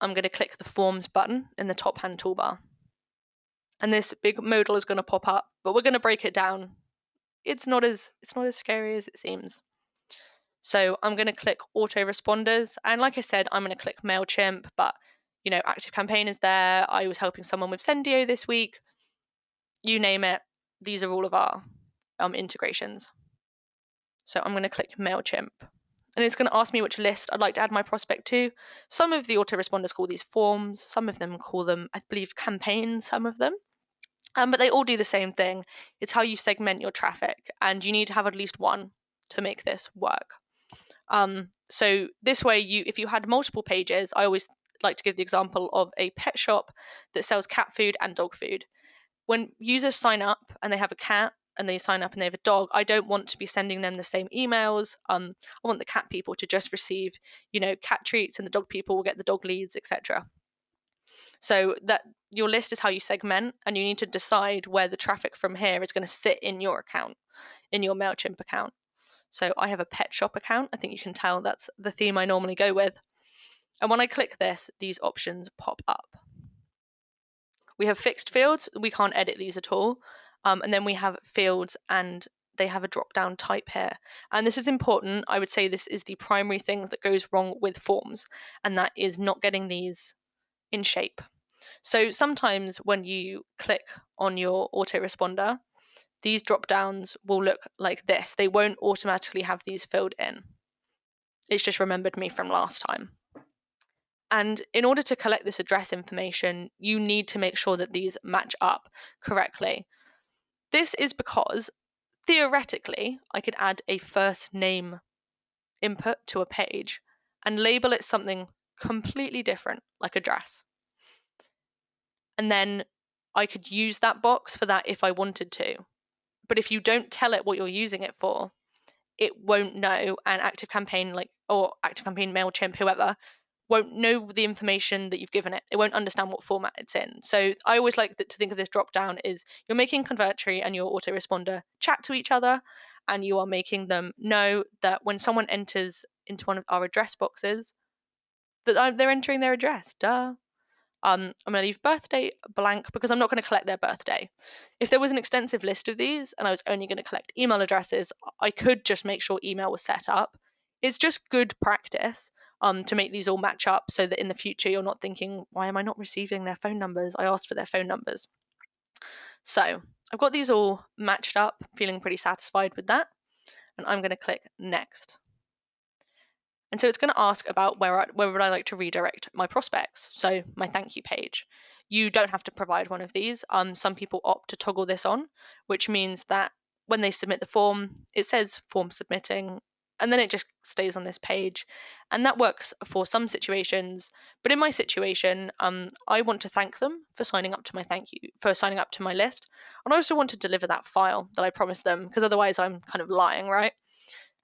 I'm going to click the Forms button in the top hand toolbar. And this big modal is going to pop up, but we're going to break it down. It's not as scary as it seems. So I'm going to click autoresponders, and like I said, I'm going to click MailChimp, but you know, Active Campaign is there. I was helping someone with Sendio this week. You name it, these are all of our integrations. So I'm going to click MailChimp, and it's going to ask me which list I'd like to add my prospect to. Some of the autoresponders call these forms, some of them call them, I believe, campaigns, some of them. But they all do the same thing. It's how you segment your traffic, and you need to have at least one to make this work. So this way, if you had multiple pages, I always like to give the example of a pet shop that sells cat food and dog food. When users sign up and they have a cat and they sign up and they have a dog, I don't want to be sending them the same emails. I want the cat people to just receive, you know, cat treats, and the dog people will get the dog leads, etc. So that your list is how you segment, and you need to decide where the traffic from here is going to sit in your account, in your MailChimp account. So I have a pet shop account. I think you can tell that's the theme I normally go with. And when I click this, these options pop up. We have fixed fields. We can't edit these at all. And then we have fields, and they have a drop-down type here. And this is important. I would say this is the primary thing that goes wrong with forms, and that is not getting these in shape. So sometimes when you click on your autoresponder, these drop downs will look like this. They won't automatically have these filled in. It's just remembered me from last time. And in order to collect this address information, you need to make sure that these match up correctly. This is because theoretically, I could add a first name input to a page and label it something completely different, like address. And then I could use that box for that if I wanted to. But if you don't tell it what you're using it for, it won't know, and Active Campaign, or Active Campaign, MailChimp, whoever, won't know the information that you've given it. It won't understand what format it's in. So I always like to think of this drop down is you're making Convertri and your autoresponder chat to each other, and you are making them know that when someone enters into one of our address boxes, that they're entering their address. Duh. I'm going to leave birthday blank because I'm not going to collect their birthday. If there was an extensive list of these and I was only going to collect email addresses, I could just make sure email was set up. It's just good practice to make these all match up so that in the future you're not thinking, why am I not receiving their phone numbers? I asked for their phone numbers. So I've got these all matched up, feeling pretty satisfied with that. And I'm going to click next. And so it's going to ask about where would I like to redirect my prospects, so my thank you page. You don't have to provide one of these. Some people opt to toggle this on, which means that when they submit the form, it says form submitting, and then it just stays on this page. And that works for some situations. But in my situation, I want to thank them for signing up to my list. And I also want to deliver that file that I promised them, because otherwise I'm kind of lying, right?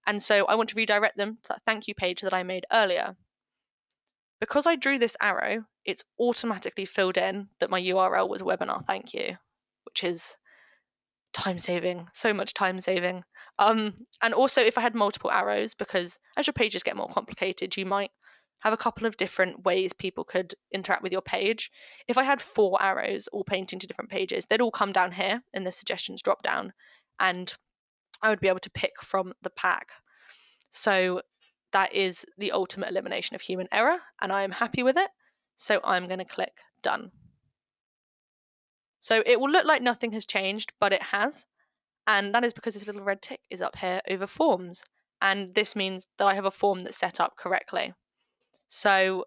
And so I want to redirect them to that thank you page that I made earlier. Because I drew this arrow, it's automatically filled in that my URL was webinar thank you, which is time saving, so much time saving. And also if I had multiple arrows, because as your pages get more complicated, you might have a couple of different ways people could interact with your page. If I had 4 arrows all pointing to different pages, they'd all come down here in the suggestions drop down, and I would be able to pick from the pack. So that is the ultimate elimination of human error, and I am happy with it. So I'm going to click done. So it will look like nothing has changed, but it has. And that is because this little red tick is up here over forms. and this means that I have a form that's set up correctly. So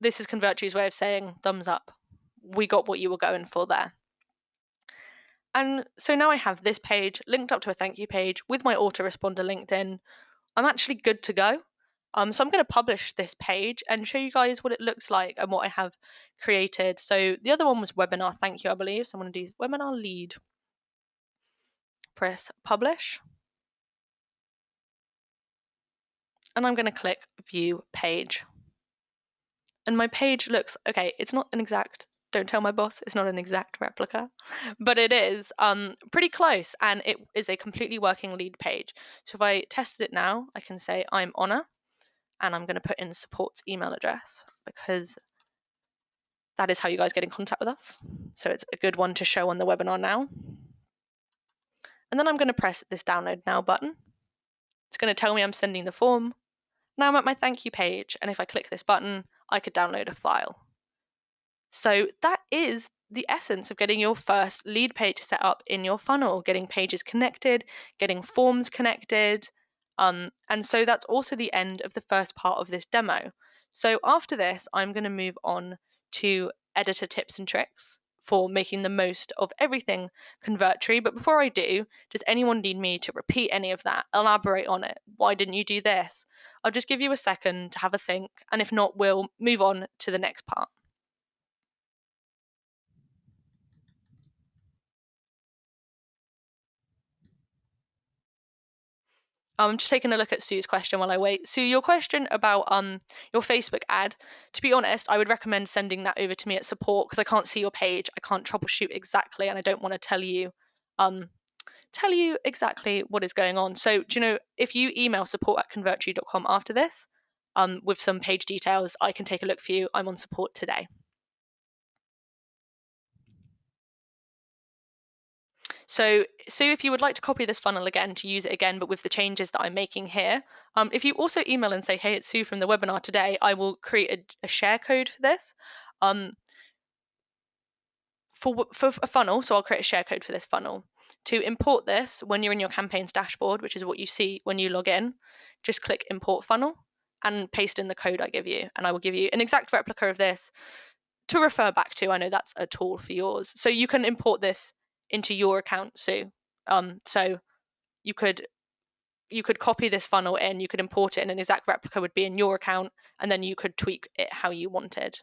this is Convertri's way of saying thumbs up. We got what you were going for there. And so now I have this page linked up to a thank you page with my autoresponder linked in. I'm actually good to go. So I'm going to publish this page and show you guys what it looks like and what I have created. So the other one was webinar thank you, I believe. So I'm going to do webinar lead. Press publish. And I'm going to click view page. And my page looks, okay, it's not an exact, don't tell my boss, it's not an exact replica, but it is pretty close, and it is a completely working lead page. So if I tested it now, I can say I'm Honor, and I'm going to put in support's email address because that is how you guys get in contact with us. So it's a good one to show on the webinar now. And then I'm going to press this download now button. It's going to tell me I'm sending the form. Now I'm at my thank you page, and if I click this button, I could download a file. So that is the essence of getting your first lead page set up in your funnel, getting pages connected, getting forms connected. And so that's also the end of the first part of this demo. So after this, I'm going to move on to editor tips and tricks for making the most of everything Convertri. But before I do, does anyone need me to repeat any of that, elaborate on it? Why didn't you do this? I'll just give you a second to have a think, and if not, we'll move on to the next part. I'm just taking a look at Sue's question while I wait. Sue, your question about your Facebook ad, to be honest, I would recommend sending that over to me at support because I can't see your page. I can't troubleshoot exactly, and I don't want to tell you exactly what is going on. So, do you know, if you email support@convertri.com after this, with some page details, I can take a look for you. I'm on support today. So if you would like to copy this funnel again to use it again, but with the changes that I'm making here, if you also email and say, hey, it's Sue from the webinar today, I will create a share code for this. For a funnel, so I'll create a share code for this funnel. To import this, when you're in your campaigns dashboard, which is what you see when you log in, just click import funnel and paste in the code I give you. And I will give you an exact replica of this to refer back to. I know that's a tool for yours. So you can import this into your account, Sue. So you could copy this funnel in, you could import it, and an exact replica would be in your account, and then you could tweak it how you wanted.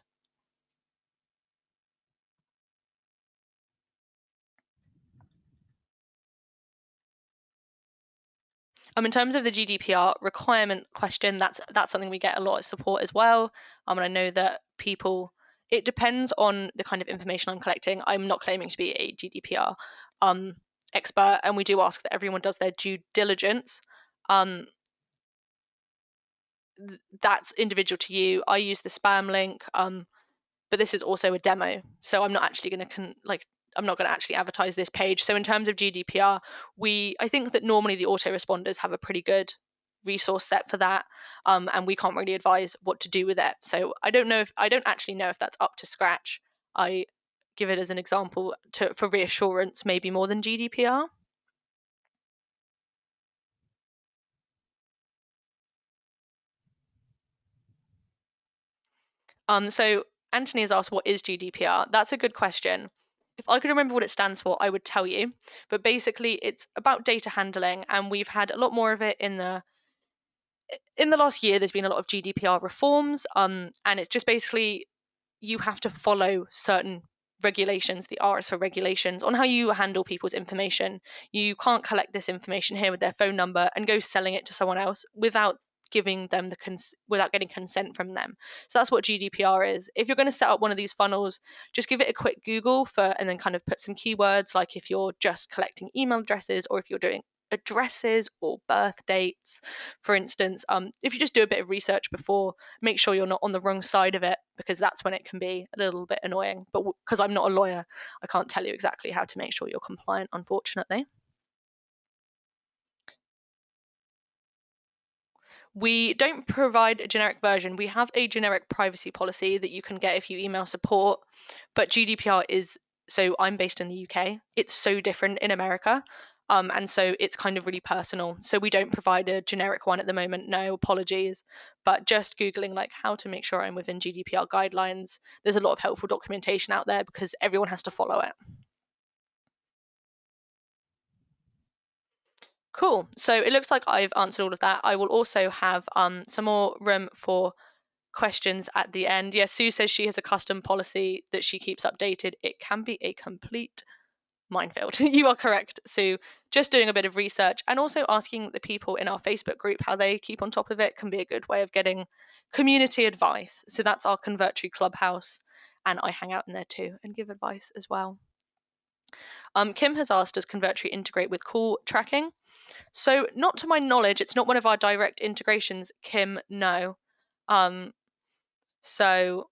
In terms of the GDPR requirement question, that's something we get a lot of support as well. And I know that people, it depends on the kind of information I'm collecting. I'm not claiming to be a GDPR expert, and we do ask that everyone does their due diligence. That's individual to you. I use the spam link, but this is also a demo, so I'm not actually going to I'm not going to actually advertise this page. So in terms of GDPR, I think that normally the autoresponders have a pretty good resource set for that, and we can't really advise what to do with it. So I don't actually know if that's up to scratch. I give it as an example for reassurance, maybe more than GDPR. So Anthony has asked, what is GDPR? That's a good question. If I could remember what it stands for, I would tell you. But basically, it's about data handling, and we've had a lot more of it in the last year. There's been a lot of GDPR reforms, and it's just basically you have to follow certain regulations, the RSO regulations, on how you handle people's information. You can't collect this information here with their phone number and go selling it to someone else without giving them without getting consent from them. So that's what GDPR is. If you're going to set up one of these funnels, just give it a quick Google and then kind of put some keywords, like if you're just collecting email addresses or if you're doing addresses or birth dates, for instance. If you just do a bit of research before, make sure you're not on the wrong side of it, because that's when it can be a little bit annoying. But because I'm not a lawyer, I can't tell you exactly how to make sure you're compliant, unfortunately. We don't provide a generic version. We have a generic privacy policy that you can get if you email support, but GDPR is, so I'm based in the UK. It's so different in America. And so it's kind of really personal. So we don't provide a generic one at the moment, no apologies, but just Googling like how to make sure I'm within GDPR guidelines. There's a lot of helpful documentation out there because everyone has to follow it. Cool. So it looks like I've answered all of that. I will also have some more room for questions at the end. Yes, Sue says she has a custom policy that she keeps updated. It can be a complete minefield. You are correct, Sue. Just doing a bit of research and also asking the people in our Facebook group how they keep on top of it can be a good way of getting community advice. So that's our Convertri Clubhouse, and I hang out in there too and give advice as well. Kim has asked, does Convertri integrate with call tracking? So not to my knowledge, it's not one of our direct integrations, Kim, no. So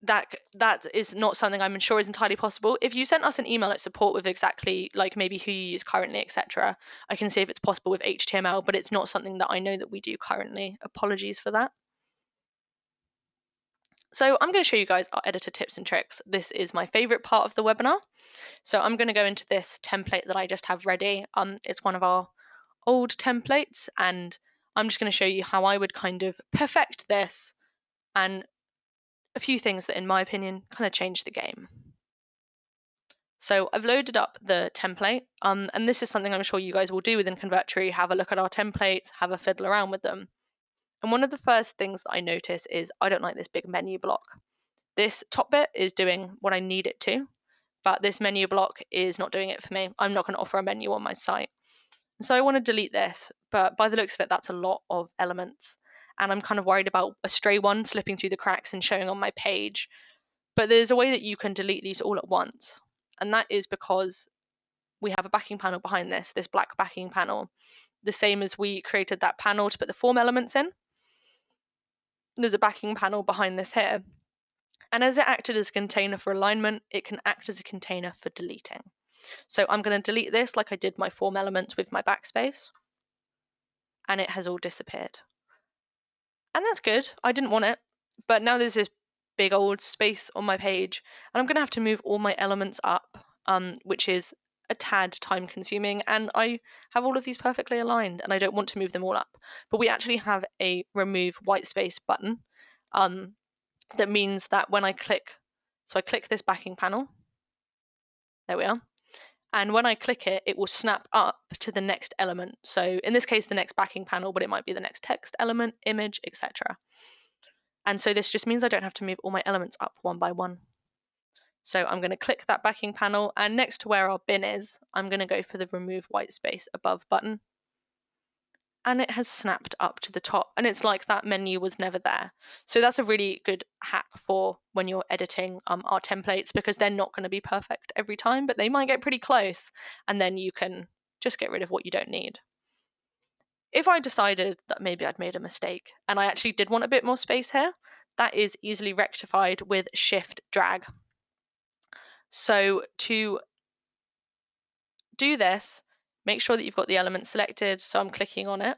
that is not something I'm sure is entirely possible. If you sent us an email at support with exactly like maybe who you use currently, etc., I can see if it's possible with HTML, but it's not something that I know that we do currently. Apologies for that. So I'm going to show you guys our editor tips and tricks. This is my favorite part of the webinar. So I'm going to go into this template that I just have ready. It's one of our old templates, and I'm just going to show you how I would kind of perfect this and a few things that, in my opinion, kind of change the game. So I've loaded up the template, and this is something I'm sure you guys will do within Convertri, have a look at our templates, have a fiddle around with them. And one of the first things that I notice is I don't like this big menu block. This top bit is doing what I need it to, but this menu block is not doing it for me. I'm not going to offer a menu on my site. So I want to delete this, but by the looks of it, that's a lot of elements. And I'm kind of worried about a stray one slipping through the cracks and showing on my page. But there's a way that you can delete these all at once. And that is because we have a backing panel behind this black backing panel, the same as we created that panel to put the form elements in. There's a backing panel behind this here. And as it acted as a container for alignment, it can act as a container for deleting. So I'm going to delete this like I did my form elements with my backspace. And it has all disappeared. And that's good. I didn't want it. But now there's this big old space on my page, and I'm going to have to move all my elements up, which is a tad time consuming, and I have all of these perfectly aligned and I don't want to move them all up. But we actually have a remove white space button that means that when I click, so I click this backing panel, there we are, and when I click it, it will snap up to the next element. So in this case, the next backing panel, but it might be the next text element, image, etc. And so this just means I don't have to move all my elements up one by one. So I'm going to click that backing panel, and next to where our bin is, I'm going to go for the remove white space above button. And it has snapped up to the top, and it's like that menu was never there. So that's a really good hack for when you're editing our templates, because they're not going to be perfect every time, but they might get pretty close, and then you can just get rid of what you don't need. If I decided that maybe I'd made a mistake and I actually did want a bit more space here, that is easily rectified with shift drag. So to do this, make sure that you've got the element selected. So I'm clicking on it,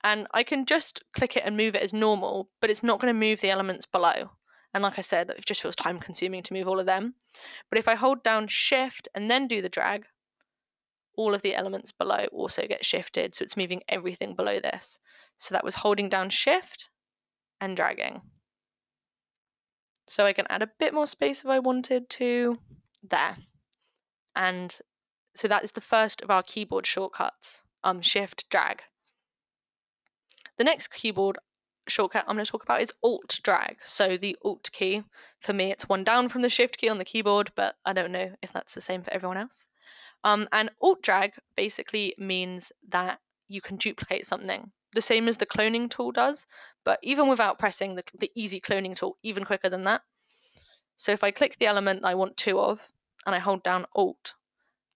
and I can just click it and move it as normal, but it's not going to move the elements below. And like I said, it just feels time consuming to move all of them. But if I hold down shift and then do the drag, all of the elements below also get shifted. So it's moving everything below this. So that was holding down shift and dragging. So I can add a bit more space if I wanted to there. And so that is the first of our keyboard shortcuts, shift drag. The next keyboard shortcut I'm going to talk about is alt drag. So the alt key, for me, it's one down from the shift key on the keyboard, but I don't know if that's the same for everyone else. And alt drag basically means that you can duplicate something, the same as the cloning tool does, but even without pressing the easy cloning tool, even quicker than that. So if I click the element I want two of, and I hold down alt,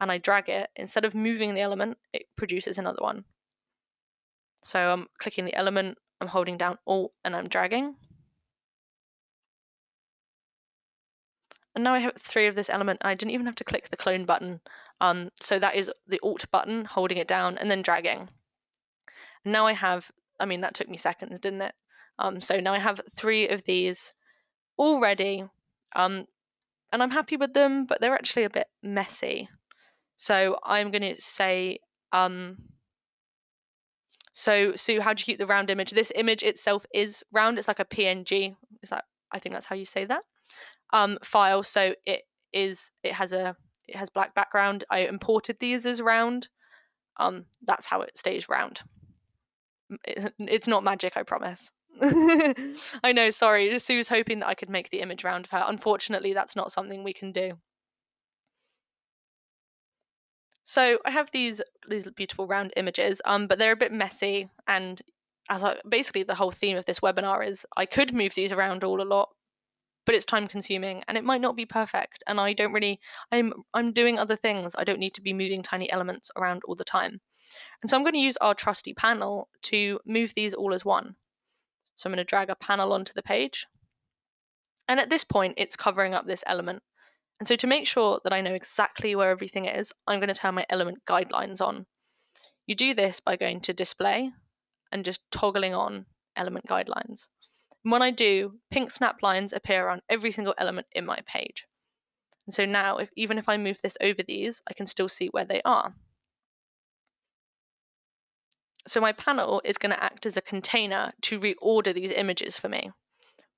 and I drag it, instead of moving the element, it produces another one. So I'm clicking the element, I'm holding down alt, and I'm dragging. And now I have three of this element. I didn't even have to click the clone button. So that is the alt button, holding it down, and then dragging. Now I have, I mean, that took me seconds, didn't it? So now I have three of these all ready. And I'm happy with them, but they're actually a bit messy. So I'm going to say, so Sue, how do you keep the round image? This image itself is round. It's like a PNG. I think that's how you say that. File. So it has black background. I imported these as round. That's how it stays round. It's not magic, I promise. I know, sorry. Sue's hoping that I could make the image round for her. Unfortunately, that's not something we can do. So I have these beautiful round images, but they're a bit messy, and basically the whole theme of this webinar is I could move these around all a lot, but it's time consuming and it might not be perfect, and I'm doing other things. I don't need to be moving tiny elements around all the time. And so I'm going to use our trusty panel to move these all as one. So I'm going to drag a panel onto the page. And at this point, it's covering up this element. And so to make sure that I know exactly where everything is, I'm going to turn my element guidelines on. You do this by going to display and just toggling on element guidelines. And when I do, pink snap lines appear around every single element in my page. And so now, even if I move this over these, I can still see where they are. So my panel is going to act as a container to reorder these images for me.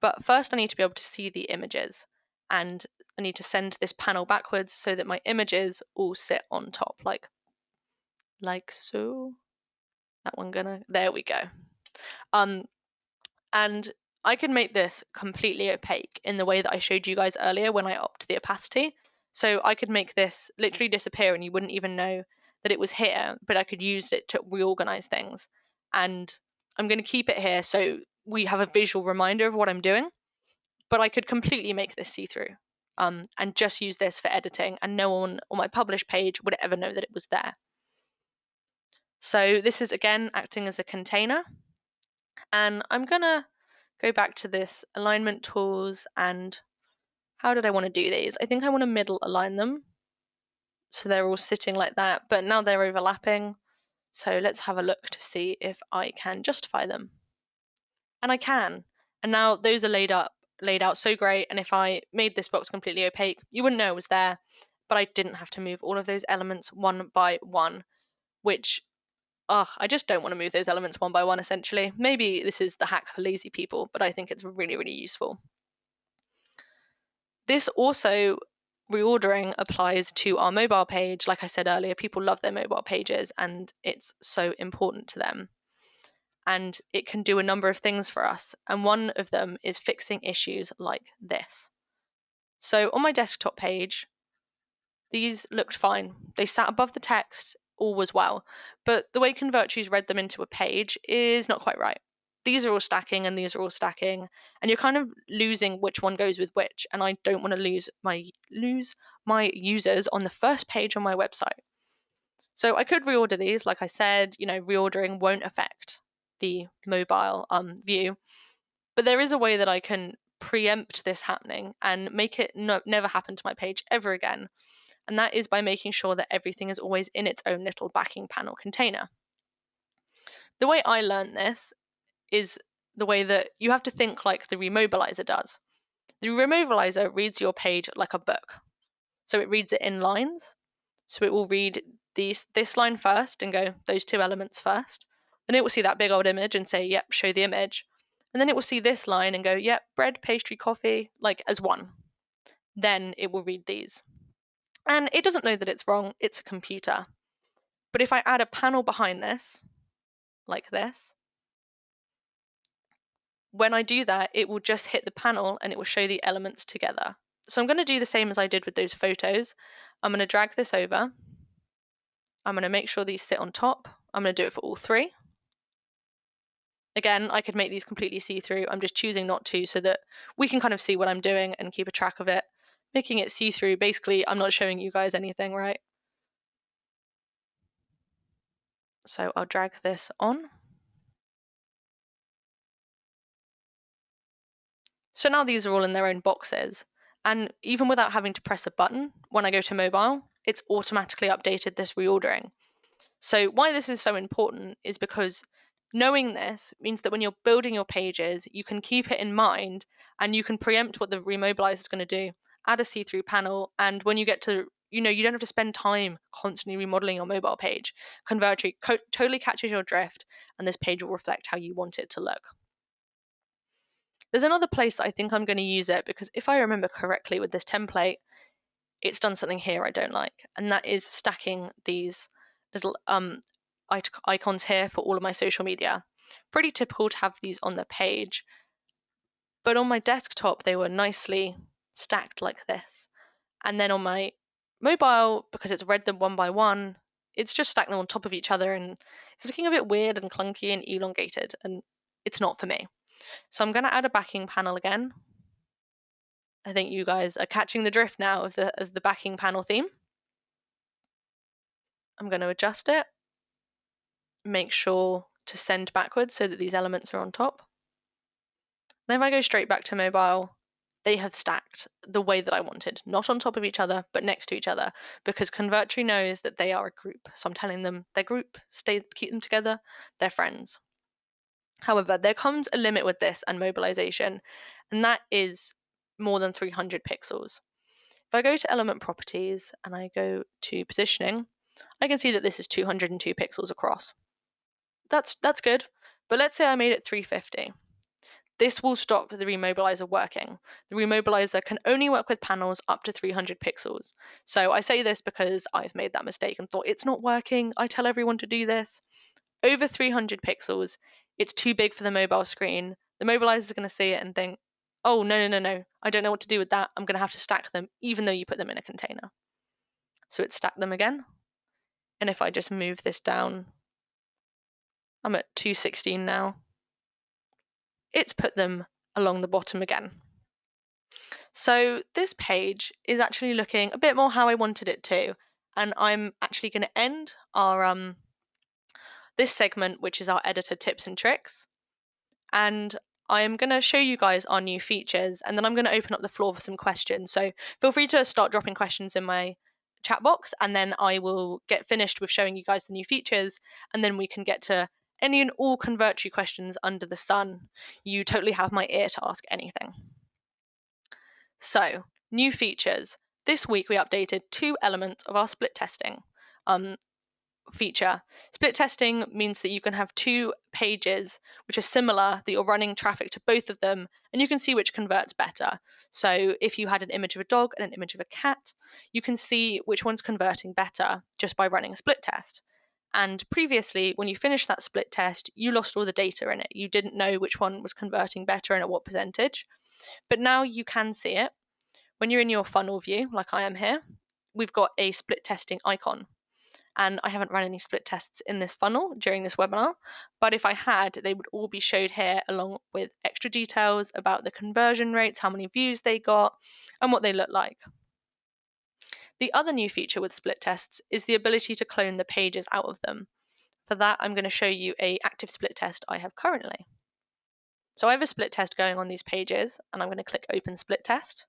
But first I need to be able to see the images, and I need to send this panel backwards so that my images all sit on top like so. There we go. And I can make this completely opaque in the way that I showed you guys earlier when I upped the opacity. So I could make this literally disappear and you wouldn't even know that it was here, but I could use it to reorganize things. And I'm going to keep it here so we have a visual reminder of what I'm doing, but I could completely make this see-through and just use this for editing, and no one on my publish page would ever know that it was there. So this is again acting as a container, and I'm going to go back to this alignment tools, and how did I want to do these? I think I want to middle align them so they're all sitting like that, but now they're overlapping. So let's have a look to see if I can justify them. And I can. And now those are laid out so great. And if I made this box completely opaque, you wouldn't know it was there, but I didn't have to move all of those elements one by one, which I just don't want to move those elements one by one, essentially. Maybe this is the hack for lazy people, but I think it's really, really useful. This also reordering applies to our mobile page. Like I said earlier, people love their mobile pages and it's so important to them. And it can do a number of things for us. And one of them is fixing issues like this. So on my desktop page, these looked fine. They sat above the text, all was well. But the way Convertri's read them into a page is not quite right. These are all stacking and these are all stacking, and you're kind of losing which one goes with which. And I don't want to lose my users on the first page on my website. So I could reorder these. Like I said, reordering won't affect the mobile view, but there is a way that I can preempt this happening and make it never happen to my page ever again. And that is by making sure that everything is always in its own little backing panel container. The way I learned this is the way that you have to think like the remobilizer does. The remobilizer reads your page like a book. So it reads it in lines. So it will read this line first and go, those two elements first. Then it will see that big old image and say, yep, show the image. And then it will see this line and go, yep, bread, pastry, coffee, like as one. Then it will read these. And it doesn't know that it's wrong, it's a computer. But if I add a panel behind this, like this, when I do that, it will just hit the panel and it will show the elements together. So I'm going to do the same as I did with those photos. I'm going to drag this over. I'm going to make sure these sit on top. I'm going to do it for all three. Again, I could make these completely see-through. I'm just choosing not to so that we can kind of see what I'm doing and keep a track of it. Making it see-through, basically, I'm not showing you guys anything, right? So I'll drag this on. So now these are all in their own boxes. And even without having to press a button, when I go to mobile, it's automatically updated this reordering. So why this is so important is because knowing this means that when you're building your pages, you can keep it in mind and you can preempt what the remobilizer is going to do. Add a see-through panel, and when you get to you don't have to spend time constantly remodeling your mobile page. Convertri totally catches your drift, and this page will reflect how you want it to look. There's another place that I think I'm going to use it, because if I remember correctly with this template, it's done something here I don't like, and that is stacking these little icons here for all of my social media. Pretty typical to have these on the page, but on my desktop they were nicely stacked like this, and then on my mobile, because it's read them one by one, it's just stacked them on top of each other, and it's looking a bit weird and clunky and elongated, and it's not for me. So I'm going to add a backing panel again. I think you guys are catching the drift now of the backing panel theme. I'm going to adjust it, make sure to send backwards so that these elements are on top. And if I go straight back to mobile, they have stacked the way that I wanted, not on top of each other, but next to each other, because Convertri knows that they are a group. So I'm telling them they're group, keep them together, they're friends. However, there comes a limit with this and mobilization, and that is more than 300 pixels. If I go to element properties and I go to positioning, I can see that this is 202 pixels across. That's good, but let's say I made it 350. This will stop the remobilizer working. The remobilizer can only work with panels up to 300 pixels. So I say this because I've made that mistake and thought it's not working. I tell everyone to do this. Over 300 pixels, it's too big for the mobile screen. The mobilizer is going to see it and think, oh, no, I don't know what to do with that. I'm going to have to stack them, even though you put them in a container. So it's stacked them again. And if I just move this down, I'm at 216 now. It's put them along the bottom again. So this page is actually looking a bit more how I wanted it to. And I'm actually going to end our this segment, which is our editor tips and tricks. And I'm going to show you guys our new features, and then I'm going to open up the floor for some questions. So feel free to start dropping questions in my chat box, and then I will get finished with showing you guys the new features, and then we can get to any and all Convertri questions under the sun. You totally have my ear to ask anything. So, new features. This week we updated 2 elements of our split testing feature. Split testing means that you can have 2 pages which are similar, that you're running traffic to both of them, and you can see which converts better. So if you had an image of a dog and an image of a cat, you can see which one's converting better just by running a split test. And previously, when you finished that split test, you lost all the data in it. You didn't know which one was converting better and at what percentage. But now you can see it. When you're in your funnel view, like I am here, we've got a split testing icon. And I haven't run any split tests in this funnel during this webinar, but if I had, they would all be showed here along with extra details about the conversion rates, how many views they got, and what they look like. The other new feature with split tests is the ability to clone the pages out of them. For that, I'm going to show you an active split test I have currently. So I have a split test going on these pages, and I'm going to click Open Split Test.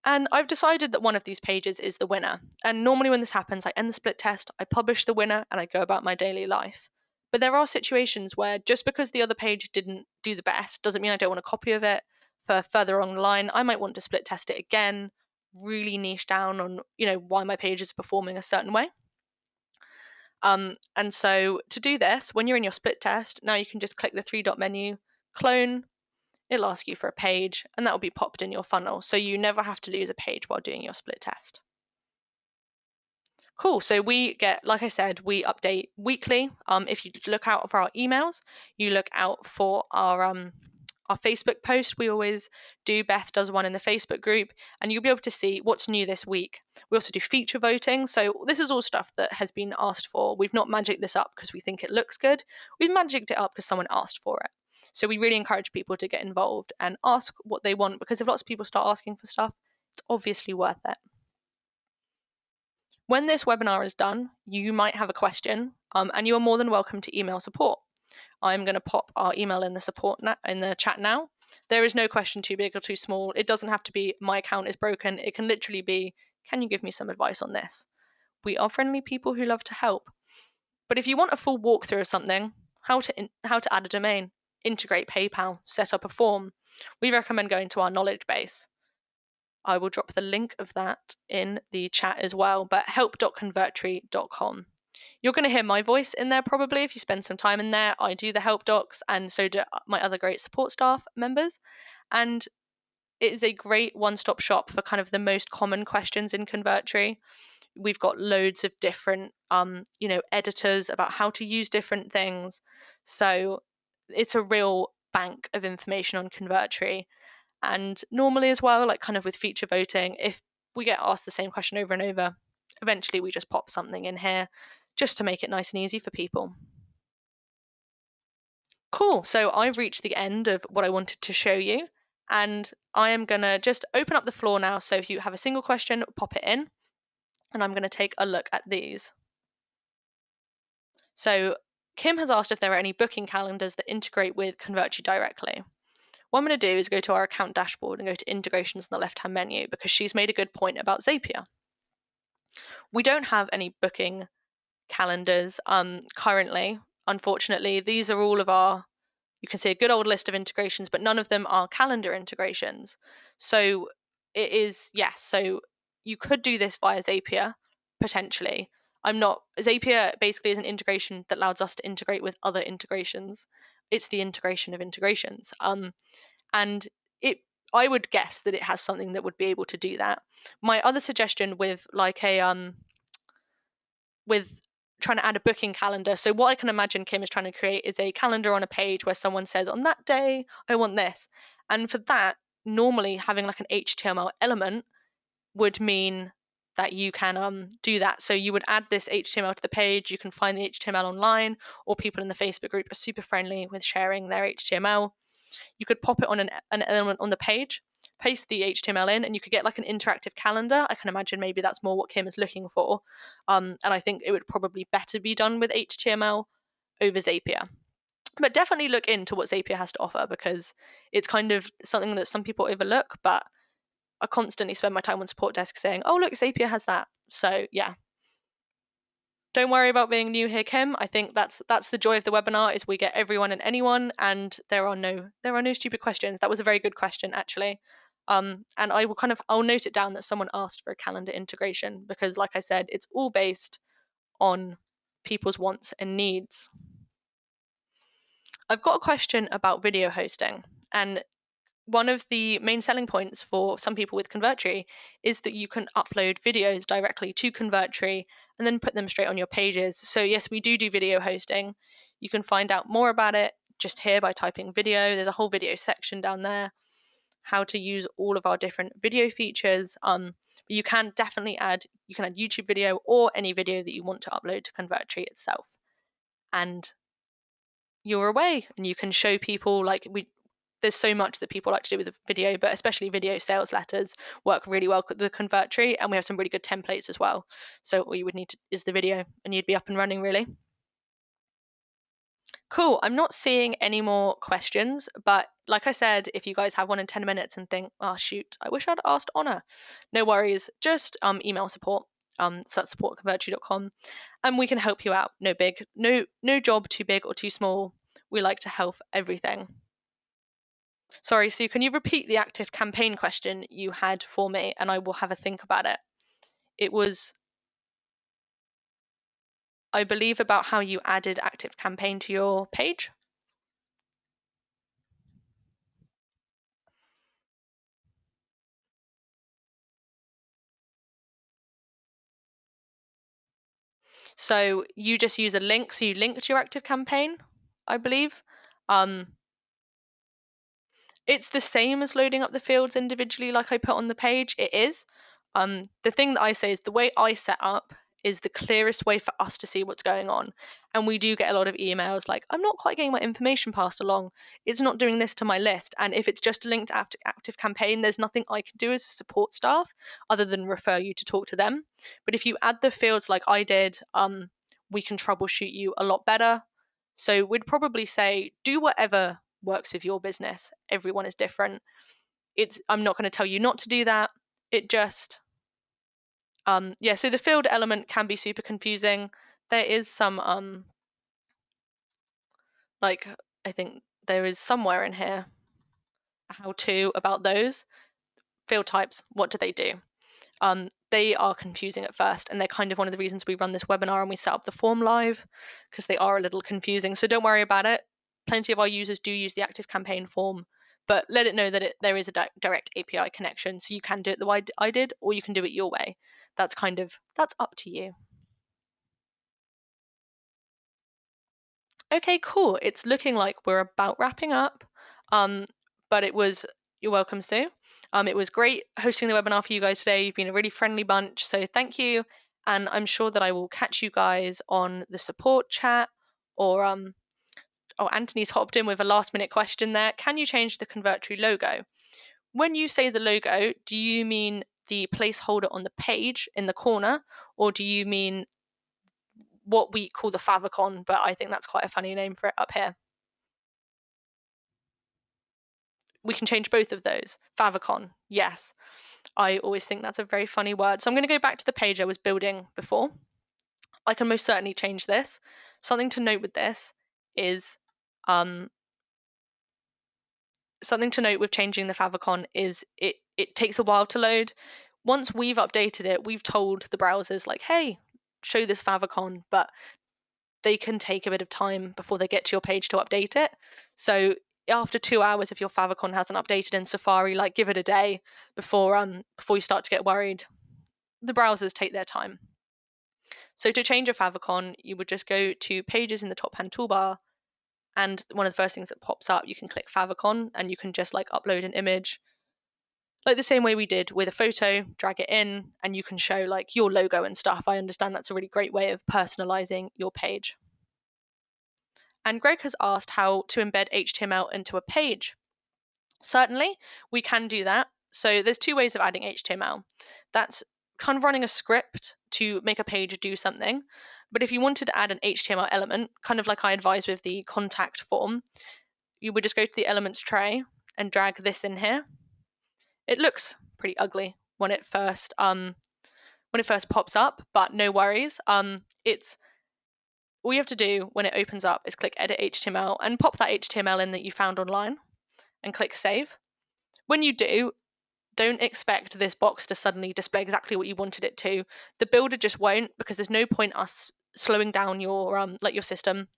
And I've decided that one of these pages is the winner. And normally when this happens, I end the split test, I publish the winner, and I go about my daily life. But there are situations where just because the other page didn't do the best doesn't mean I don't want a copy of it for further on the line. I might want to split test it again, really niche down on, why my page is performing a certain way. And so to do this, when you're in your split test, now you can just click the 3-dot menu, clone. It'll ask you for a page, and that will be popped in your funnel, so you never have to lose a page while doing your split test. Cool, so we get, like I said, we update weekly. If you look out for our emails, you look out for our Facebook post. We always do. Beth does one in the Facebook group, and you'll be able to see what's new this week. We also do feature voting, so this is all stuff that has been asked for. We've not magicked this up because we think it looks good. We've magicked it up because someone asked for it. So we really encourage people to get involved and ask what they want, because if lots of people start asking for stuff, it's obviously worth it. When this webinar is done, you might have a question, and you are more than welcome to email support. I'm going to pop our email in the chat now. There is no question too big or too small. It doesn't have to be my account is broken. It can literally be, can you give me some advice on this? We are friendly people who love to help. But if you want a full walkthrough of something, how to add a domain, integrate PayPal, set up a form, we recommend going to our knowledge base. I will drop the link of that in the chat as well, but help.convertri.com. You're going to hear my voice in there probably if you spend some time in there. I do the help docs, and so do my other great support staff members. And it is a great one-stop shop for kind of the most common questions in Convertri. We've got loads of different editors about how to use different things. So it's a real bank of information on Convertri. And normally as well, like kind of with feature voting, if we get asked the same question over and over, eventually we just pop something in here just to make it nice and easy for people. Cool, so I've reached the end of what I wanted to show you, and I am going to just open up the floor now. So if you have a single question, pop it in, and I'm going to take a look at these. So Kim has asked if there are any booking calendars that integrate with Convertri directly. What I'm going to do is go to our account dashboard and go to integrations in the left-hand menu, because she's made a good point about Zapier. We don't have any booking calendars currently, unfortunately. These are all of our, you can see a good old list of integrations, but none of them are calendar integrations. So it is, yes, so you could do this via Zapier, potentially. Zapier basically is an integration that allows us to integrate with other integrations. It's the integration of integrations. And I would guess that it has something that would be able to do that. My other suggestion with with trying to add a booking calendar. So what I can imagine Kim is trying to create is a calendar on a page where someone says, on that day, I want this. And for that, normally having like an HTML element would mean that you can do that. So you would add this HTML to the page. You can find the HTML online, or people in the Facebook group are super friendly with sharing their HTML. You could pop it on an element on the page, paste the HTML in, and you could get like an interactive calendar. I can imagine maybe that's more what Kim is looking for. And I think it would probably better be done with HTML over Zapier. But definitely look into what Zapier has to offer, because it's kind of something that some people overlook, but I constantly spend my time on support desk saying, oh, look, Zapier has that. So yeah, don't worry about being new here, Kim. I think that's the joy of the webinar, is we get everyone and anyone, and there are no stupid questions. That was a very good question, actually. And I'll note it down that someone asked for a calendar integration, because like I said, it's all based on people's wants and needs. I've got a question about video hosting, and one of the main selling points for some people with Convertri is that you can upload videos directly to Convertri and then put them straight on your pages. So yes, we do video hosting. You can find out more about it just here by typing video. There's a whole video section down there, how to use all of our different video features. But you can definitely add YouTube video or any video that you want to upload to Convertri itself. And you're away, and you can show people, there's so much that people like to do with a video, but especially video sales letters work really well with the Convertri, and we have some really good templates as well. So all you would need is the video, and you'd be up and running, really. Cool, I'm not seeing any more questions, but like I said, if you guys have one in 10 minutes and think, oh shoot, I wish I'd asked Honor, no worries, just email support. So that's support@convertri.com, and we can help you out. No job too big or too small. We like to help everything. Sorry, Sue, can you repeat the active campaign question you had for me, and I will have a think about it. It was, I believe, about how you added active campaign to your page. So you just use a link, so you link to your active campaign, I believe. It's the same as loading up the fields individually like I put on the page. It is. The thing that I say is the way I set up is the clearest way for us to see what's going on. And we do get a lot of emails like, I'm not quite getting my information passed along. It's not doing this to my list. And if it's just a link to active campaign, there's nothing I can do as a support staff other than refer you to talk to them. But if you add the fields like I did, we can troubleshoot you a lot better. So we'd probably say do whatever works with your business. Everyone is different. I'm not going to tell you not to do that. It just so the field element can be super confusing. There is some I think there is somewhere in here a how-to about those. field types, what do they do? They are confusing at first, and they're kind of one of the reasons we run this webinar and we set up the form live, because they are a little confusing. So don't worry about it. Plenty of our users do use the active campaign form, but let it know that there is a direct API connection, so you can do it the way I did, or you can do it your way. That's up to you. Okay, cool. It's looking like we're about wrapping up. But you're welcome, Sue. It was great hosting the webinar for you guys today. You've been a really friendly bunch, so thank you. And I'm sure that I will catch you guys on the support chat, or oh, Anthony's hopped in with a last minute question there. Can you change the Convertri logo? When you say the logo, do you mean the placeholder on the page in the corner, or do you mean what we call the favicon? But I think that's quite a funny name for it up here. We can change both of those. Favicon, yes. I always think that's a very funny word. So I'm going to go back to the page I was building before. I can most certainly change this. Something to note with this is something to note with changing the favicon is it takes a while to load. Once we've updated it, we've told the browsers like, hey, show this favicon, but they can take a bit of time before they get to your page to update it. So after 2 hours, if your favicon hasn't updated in Safari, like give it a day before you start to get worried. The browsers take their time. So to change a favicon, you would just go to Pages in the top hand toolbar, and one of the first things that pops up, you can click favicon, and you can just like upload an image, like the same way we did with a photo, drag it in, and you can show like your logo and stuff. I understand that's a really great way of personalizing your page. And Greg has asked how to embed HTML into a page. Certainly, we can do that. So there's two ways of adding HTML. That's kind of running a script to make a page do something. But if you wanted to add an HTML element, kind of like I advised with the contact form, you would just go to the elements tray and drag this in here. It looks pretty ugly when it first pops up, but no worries. It's all you have to do when it opens up is click Edit HTML and pop that HTML in that you found online and click Save. When you do, don't expect this box to suddenly display exactly what you wanted it to. The builder just won't, because there's no point us slowing down your your system.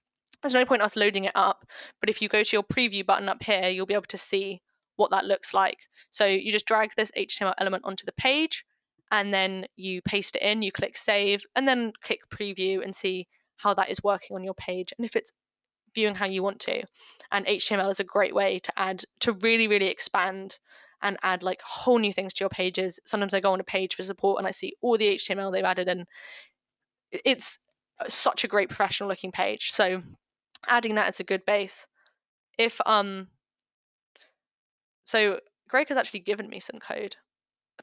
There's no point us loading it up. But if you go to your preview button up here, you'll be able to see what that looks like. So you just drag this HTML element onto the page, and then you paste it in, you click Save, and then click Preview and see how that is working on your page and if it's viewing how you want to. And HTML is a great way to really, really expand and add like whole new things to your pages. Sometimes I go on a page for support and I see all the HTML they've added, and it's such a great professional looking page. So adding that is a good base. So Greg has actually given me some code.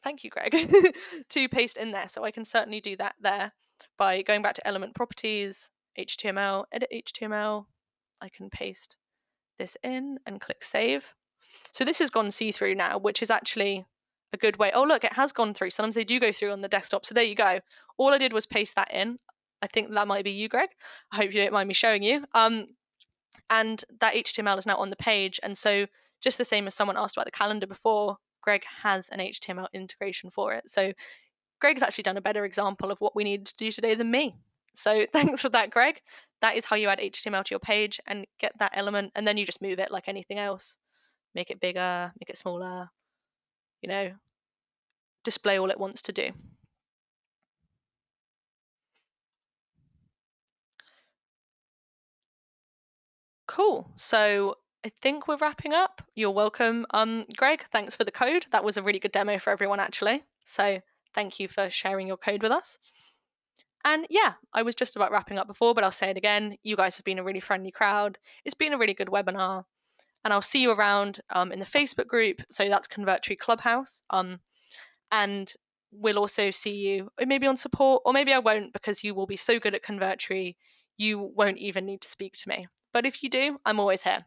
Thank you, Greg, to paste in there. So I can certainly do that there by going back to element properties, HTML, edit HTML. I can paste this in and click save. So this has gone see-through now, which is actually a good way. Oh, look, it has gone through. Sometimes they do go through on the desktop. So there you go. All I did was paste that in. I think that might be you, Greg. I hope you don't mind me showing you. And that HTML is now on the page. And so just the same as someone asked about the calendar before, Greg has an HTML integration for it. So Greg's actually done a better example of what we need to do today than me. So thanks for that, Greg. That is how you add HTML to your page and get that element, and then you just move it like anything else. Make it bigger, make it smaller, display all it wants to do. Cool. So I think we're wrapping up. You're welcome. Greg, thanks for the code. That was a really good demo for everyone, actually. So thank you for sharing your code with us. And yeah, I was just about wrapping up before, but I'll say it again. You guys have been a really friendly crowd. It's been a really good webinar. And I'll see you around in the Facebook group. So that's Convertri Clubhouse. And we'll also see you maybe on support, or maybe I won't, because you will be so good at Convertri, you won't even need to speak to me. But if you do, I'm always here.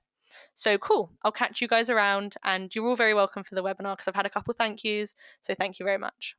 So cool. I'll catch you guys around, and you're all very welcome for the webinar because I've had a couple thank yous. So thank you very much.